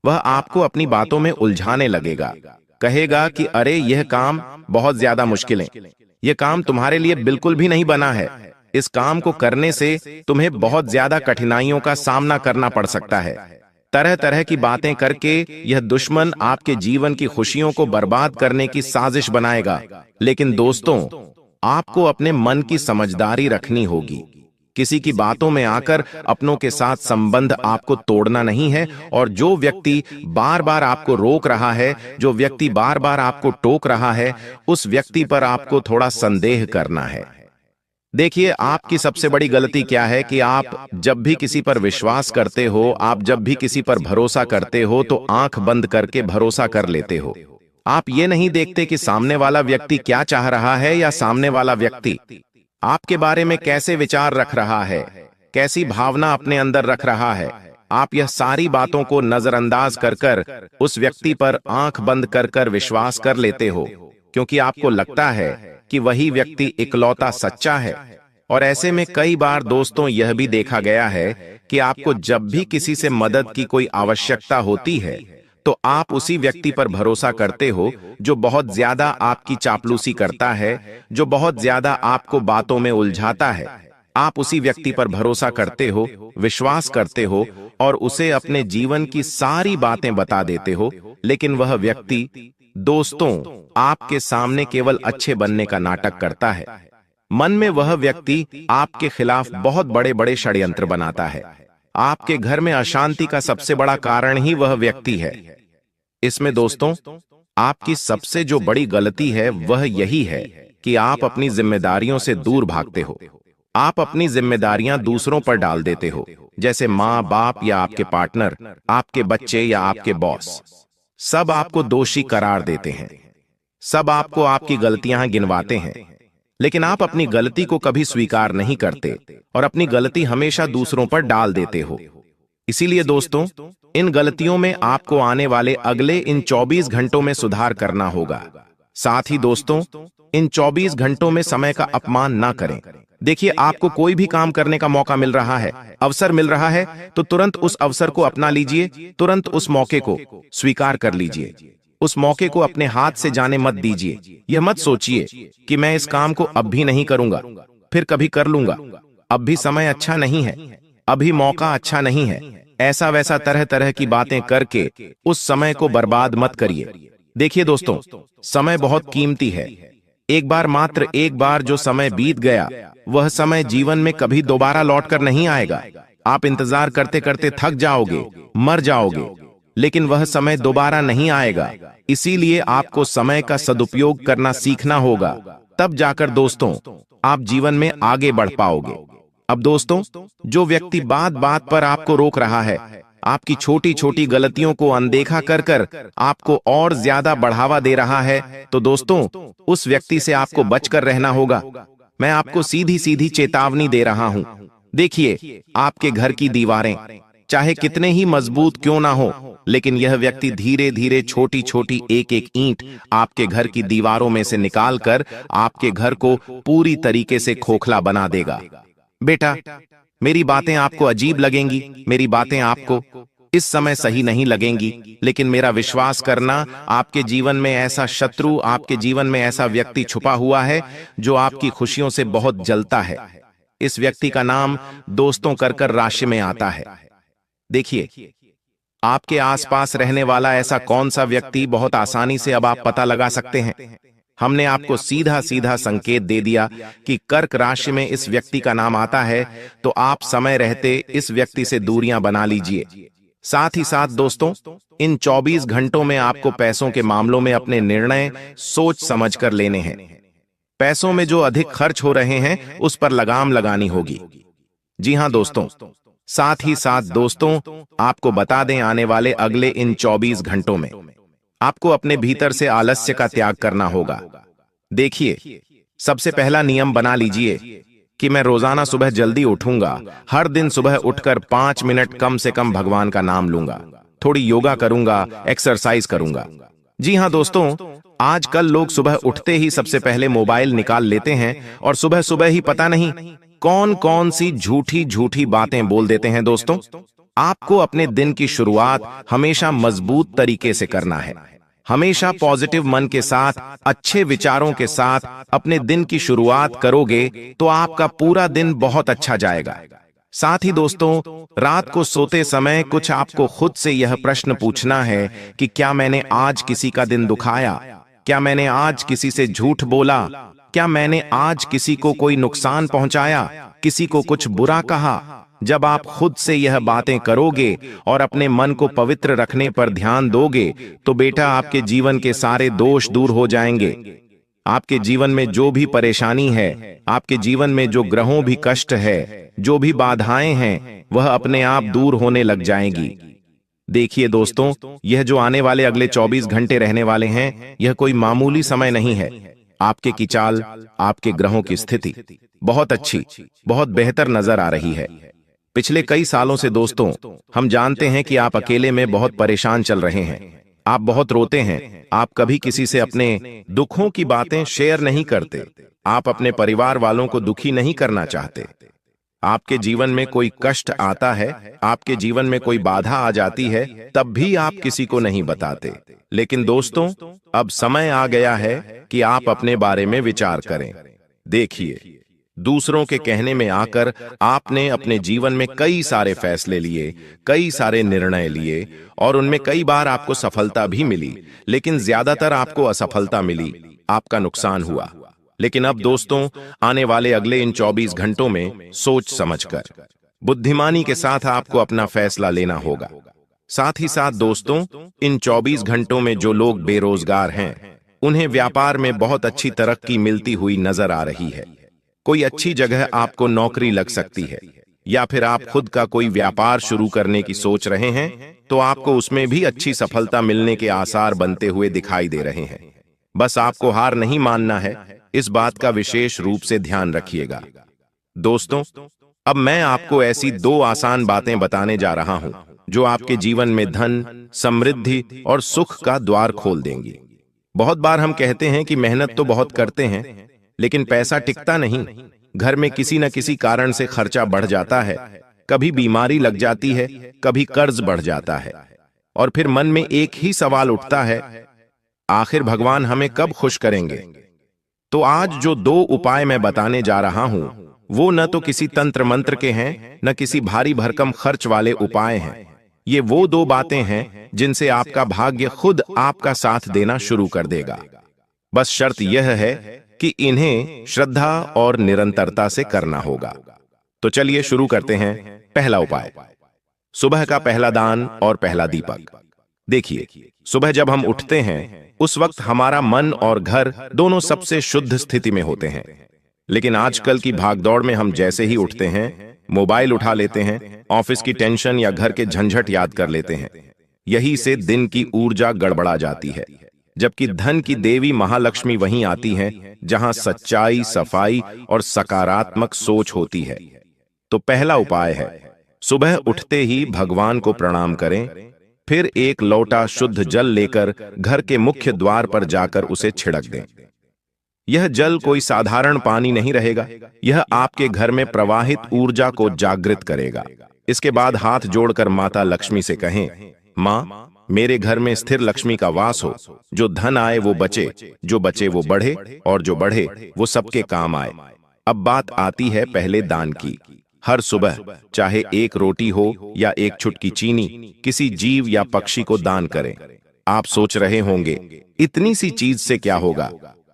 वह आपको अपनी बातों में उलझाने लगेगा, कहेगा कि अरे यह काम बहुत ज्यादा मुश्किल है, यह काम तुम्हारे लिए बिल्कुल भी नहीं बना है, इस काम को करने से तुम्हें बहुत ज्यादा कठिनाइयों का सामना करना पड़ सकता है। तरह तरह की बातें करके यह दुश्मन आपके जीवन की खुशियों को बर्बाद करने की साजिश बनाएगा। लेकिन दोस्तों, आपको अपने मन की समझदारी रखनी होगी। किसी की बातों में आकर अपनों के साथ संबंध आपको तोड़ना नहीं है, और जो व्यक्ति बार बार आपको रोक रहा है, जो व्यक्ति बार बार आपको टोक रहा है, उस व्यक्ति पर आपको थोड़ा संदेह करना है। देखिए, आपकी सबसे बड़ी गलती क्या है कि आप जब भी किसी पर विश्वास करते हो, आप जब भी किसी पर भरोसा करते हो तो आंख बंद करके भरोसा कर लेते हो। आप ये नहीं देखते कि सामने वाला व्यक्ति क्या चाह रहा है, या सामने वाला व्यक्ति आपके बारे में कैसे विचार रख रहा है, कैसी भावना अपने अंदर रख रहा है। आप यह सारी बातों को नजरअंदाज कर कर उस व्यक्ति पर आंख बंद कर कर विश्वास कर लेते हो, क्योंकि आपको लगता है कि वही व्यक्ति इकलौता सच्चा है। और ऐसे में कई बार दोस्तों यह भी देखा गया है कि आपको जब भी किसी से मदद की कोई आवश्यकता होती है तो आप उसी व्यक्ति पर भरोसा करते हो जो बहुत ज्यादा आपकी चापलूसी करता है, जो बहुत ज्यादा आपको बातों में उलझाता है। आप उसी व्यक्ति पर भरोसा करते हो, विश्वास करते हो और उसे अपने जीवन की सारी बातें बता देते हो, लेकिन वह व्यक्ति दोस्तों आपके सामने केवल अच्छे बनने का नाटक करता है। मन में वह व्यक्ति आपके खिलाफ बहुत बड़े बड़े षड्यंत्र बनाता है। आपके घर में अशांति का सबसे बड़ा कारण ही वह व्यक्ति है। इसमें दोस्तों आपकी सबसे जो बड़ी गलती है वह यही है कि आप अपनी जिम्मेदारियों से दूर भागते हो। आप अपनी जिम्मेदारियां दूसरों पर डाल देते हो, जैसे माँ बाप या आपके पार्टनर, आपके बच्चे या आपके बॉस। सब आपको दोषी करार देते हैं, सब आपको आपकी गलतियां गिनवाते हैं, लेकिन आप अपनी गलती को कभी स्वीकार नहीं करते और अपनी गलती हमेशा दूसरों पर डाल देते हो। इसीलिए दोस्तों इन गलतियों में आपको आने वाले अगले इन 24 घंटों में सुधार करना होगा। साथ ही दोस्तों इन 24 घंटों में समय का अपमान ना करें। देखिए, आपको कोई भी काम करने का मौका मिल रहा है, अवसर मिल रहा है, तो तुरंत उस अवसर को अपना लीजिए, तुरंत उस मौके को स्वीकार कर लीजिए। उस मौके को अपने हाथ से जाने मत दीजिए। यह मत सोचिए कि मैं इस काम को अब भी नहीं करूंगा, फिर कभी कर लूंगा, अब भी समय अच्छा नहीं है, अभी मौका अच्छा नहीं है। ऐसा वैसा तरह तरह की बातें करके उस समय को बर्बाद मत करिए। देखिए दोस्तों, समय बहुत कीमती है। एक बार, मात्र एक बार जो समय बीत गया, वह समय जीवन में कभी दोबारा लौटकर नहीं आएगा। आप इंतजार करते करते थक जाओगे, मर जाओगे, लेकिन वह समय दोबारा नहीं आएगा। इसीलिए आपको समय का सदुपयोग करना सीखना होगा, तब जाकर दोस्तों आप जीवन में आगे बढ़ पाओगे। अब दोस्तों, जो व्यक्ति बात बात पर आपको रोक रहा है, आपकी छोटी छोटी गलतियों को अनदेखा कर कर आपको और ज्यादा बढ़ावा दे रहा है, तो दोस्तों उस व्यक्ति से आपको बचकर रहना होगा। मैं आपको सीधी सीधी चेतावनी दे रहा हूं। देखिए, आपके घर की दीवारें चाहे कितने ही मजबूत क्यों ना हो, लेकिन यह व्यक्ति धीरे धीरे छोटी छोटी एक एक ईंट आपके घर की दीवारों में से निकालकर आपके घर को पूरी तरीके से खोखला बना देगा। बेटा, मेरी बातें आपको अजीब लगेंगी, मेरी बातें आपको इस समय सही नहीं लगेंगी, लेकिन मेरा विश्वास करना, आपके जीवन में ऐसा शत्रु, आपके जीवन में ऐसा व्यक्ति छुपा हुआ है जो आपकी खुशियों से बहुत जलता है। इस व्यक्ति का नाम दोस्तों कर कर राशि में आता है। देखिए, आपके आसपास रहने वाला ऐसा कौन सा व्यक्ति बहुत आसानी से अब आप पता लगा सकते हैं। हमने आपको सीधा सीधा संकेत दे दिया कि कर्क राशि में इस व्यक्ति का नाम आता है, तो आप समय रहते इस व्यक्ति से दूरियां बना लीजिए। साथ ही साथ दोस्तों, इन 24 घंटों में आपको पैसों के मामलों में अपने निर्णय सोच समझ कर लेने हैं। पैसों में जो अधिक खर्च हो रहे हैं उस पर लगाम लगानी होगी। जी हां दोस्तों, साथ ही साथ दोस्तों, आपको बता दें, आने वाले अगले इन 24 घंटों में आपको अपने भीतर से आलस्य का त्याग करना होगा। देखिए, सबसे पहला नियम बना लीजिए कि मैं रोजाना सुबह जल्दी उठूंगा। हर दिन सुबह उठकर 5 मिनट कम से कम भगवान का नाम लूंगा, थोड़ी योगा करूंगा, एक्सरसाइज करूंगा। जी हां दोस्तों, आजकल लोग सुबह उठते ही सबसे पहले मोबाइल निकाल लेते हैं और सुबह सुबह ही पता नहीं कौन कौन सी झूठी झूठी बातें बोल देते हैं। दोस्तों, आपको अपने दिन की शुरुआत हमेशा मजबूत तरीके से करना है। हमेशा पॉजिटिव मन के साथ, अच्छे विचारों के साथ अपने दिन की शुरुआत करोगे तो आपका पूरा दिन बहुत अच्छा जाएगा। साथ ही दोस्तों, रात को सोते समय कुछ आपको खुद से यह प्रश्न पूछना है कि क्या मैंने आज किसी का दिन दुखाया? क्या मैंने आज किसी से झूठ बोला? क्या मैंने आज किसी को कोई नुकसान पहुंचाया, किसी को कुछ बुरा कहा? जब आप खुद से यह बातें करोगे और अपने मन को पवित्र रखने पर ध्यान दोगे तो बेटा आपके जीवन के सारे दोष दूर हो जाएंगे। आपके जीवन में जो भी परेशानी है, आपके जीवन में जो ग्रहों भी कष्ट है, जो भी बाधाएं हैं, वह अपने आप दूर होने लग जाएंगी। देखिए दोस्तों, यह जो आने वाले अगले 24 घंटे रहने वाले हैं, यह कोई मामूली समय नहीं है। आपके की चाल, आपके ग्रहों की स्थिति बहुत अच्छी, बहुत बेहतर नजर आ रही है। पिछले कई सालों से दोस्तों, हम जानते हैं कि आप अकेले में बहुत परेशान चल रहे हैं। आप बहुत रोते हैं। आप कभी किसी से अपने दुखों की बातें शेयर नहीं करते। आप अपने परिवार वालों को दुखी नहीं करना चाहते। आपके जीवन में कोई कष्ट आता है, आपके जीवन में कोई बाधा आ जाती है, तब भी आप किसी को नहीं बताते। लेकिन दोस्तों, अब समय आ गया है कि आप अपने बारे में विचार करें। देखिए, दूसरों के कहने में आकर आपने अपने जीवन में कई सारे फैसले लिए, कई सारे निर्णय लिए और उनमें कई बार आपको सफलता भी मिली, लेकिन ज्यादातर आपको असफलता मिली, आपका नुकसान हुआ। लेकिन अब दोस्तों, आने वाले अगले इन 24 घंटों में सोच समझकर, बुद्धिमानी के साथ आपको अपना फैसला लेना होगा। साथ ही साथ दोस्तों, इन 24 घंटों में जो लोग बेरोजगार हैं, उन्हें व्यापार में बहुत अच्छी तरक्की मिलती हुई नजर आ रही है। कोई अच्छी जगह आपको नौकरी लग सकती है, या फिर आप खुद का कोई व्यापार शुरू करने की सोच रहे हैं तो आपको उसमें भी अच्छी सफलता मिलने के आसार बनते हुए दिखाई दे रहे हैं। बस आपको हार नहीं मानना है, इस बात का विशेष रूप से ध्यान रखिएगा। दोस्तों, अब मैं आपको ऐसी 2 आसान बातें बताने जा रहा हूं जो आपके जीवन में धन, समृद्धि और सुख का द्वार खोल देंगी। बहुत बार हम कहते हैं कि मेहनत तो बहुत करते हैं, लेकिन पैसा टिकता नहीं। घर में किसी न किसी कारण से खर्चा बढ़ जाता है, कभी बीमारी लग जाती है, कभी कर्ज बढ़ जाता है, और फिर मन में एक ही सवाल उठता है, आखिर भगवान हमें कब खुश करेंगे? तो आज जो 2 उपाय मैं बताने जा रहा हूं, वो न तो किसी तंत्र मंत्र के हैं, न किसी भारी भरकम खर्च वाले उपाय हैं। ये वो 2 बातें हैं जिनसे आपका भाग्य खुद आपका साथ देना शुरू कर देगा। बस शर्त यह है कि इन्हें श्रद्धा और निरंतरता से करना होगा। तो चलिए शुरू करते हैं। पहला उपाय, सुबह का पहला दान और पहला दीपक। देखिए, सुबह जब हम उठते हैं उस वक्त हमारा मन और घर दोनों सबसे शुद्ध स्थिति में होते हैं। लेकिन आजकल की भागदौड़ में हम जैसे ही उठते हैं, मोबाइल उठा लेते हैं, ऑफिस की टेंशन या घर के झंझट याद कर लेते हैं। यही से दिन की ऊर्जा गड़बड़ा जाती है, जबकि धन की देवी महालक्ष्मी वहीं आती हैं जहां सच्चाई, सफाई और सकारात्मक सोच होती है। तो पहला उपाय है, सुबह उठते ही भगवान को प्रणाम करें, फिर एक लोटा शुद्ध जल लेकर घर के मुख्य द्वार पर जाकर उसे छिड़क दें। यह जल कोई साधारण पानी नहीं रहेगा, यह आपके घर में प्रवाहित ऊर्जा को जागृत करेगा। इसके बाद हाथ जोड़कर माता लक्ष्मी से कहें, मां, मेरे घर में स्थिर लक्ष्मी का वास हो, जो धन आए वो बचे, जो बचे वो बढ़े, और जो बढ़े वो सबके काम आए। अब बात आती है पहले दान की। हर सुबह चाहे एक रोटी हो या एक चुटकी चीनी, किसी जीव या पक्षी को दान करें। आप सोच रहे होंगे इतनी सी चीज से क्या होगा,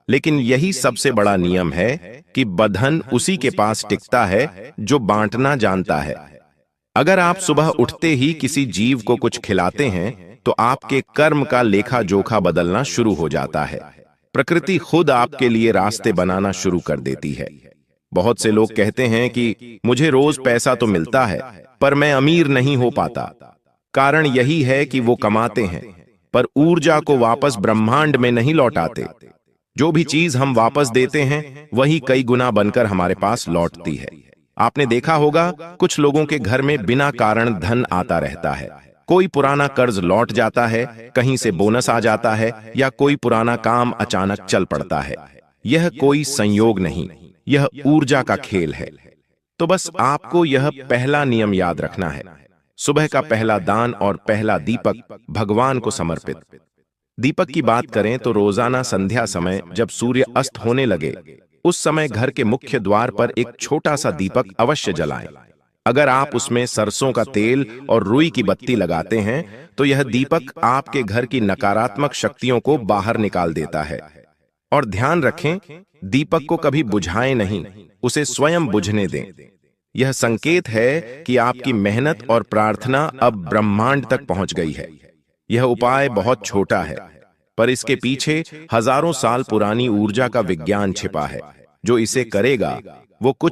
लेकिन यही सबसे बड़ा नियम है कि बंधन उसी के पास टिकता है जो बांटना जानता है। अगर आप सुबह उठते ही किसी जीव को कुछ खिलाते हैं तो आपके कर्म का लेखा जोखा बदलना शुरू हो जाता है। प्रकृति खुद आपके लिए रास्ते बनाना शुरू कर देती है। बहुत से लोग कहते हैं कि मुझे रोज पैसा तो मिलता है पर मैं अमीर नहीं हो पाता। कारण यही है कि वो कमाते हैं पर ऊर्जा को वापस ब्रह्मांड में नहीं लौटाते। जो भी चीज हम वापस देते हैं वही कई गुना बनकर हमारे पास लौटती है। आपने देखा होगा कुछ लोगों के घर में बिना कारण धन आता रहता है। कोई पुराना कर्ज लौट जाता है, कहीं से बोनस आ जाता है या कोई पुराना काम अचानक चल पड़ता है। यह कोई संयोग नहीं, यह ऊर्जा का खेल है। तो बस आपको यह पहला नियम याद रखना है। सुबह का पहला दान और पहला दीपक भगवान को समर्पित। दीपक की बात करें तो रोजाना संध्या समय जब सूर्य अस्त होने लगे उस समय घर के मुख्य द्वार पर एक छोटा सा दीपक अवश्य जलाएं। अगर आप उसमें सरसों का तेल और रुई की बत्ती लगाते हैं तो यह दीपक आपके घर की नकारात्मक शक्तियों को बाहर निकाल देता है। और ध्यान रखें, दीपक को कभी बुझाएं नहीं, उसे स्वयं बुझने दें। यह संकेत है कि आपकी मेहनत और प्रार्थना अब ब्रह्मांड तक पहुंच गई है। यह उपाय बहुत छोटा है पर इसके पीछे हजारों साल पुरानी ऊर्जा का विज्ञान छिपा है। जो इसे करेगा वो कुछ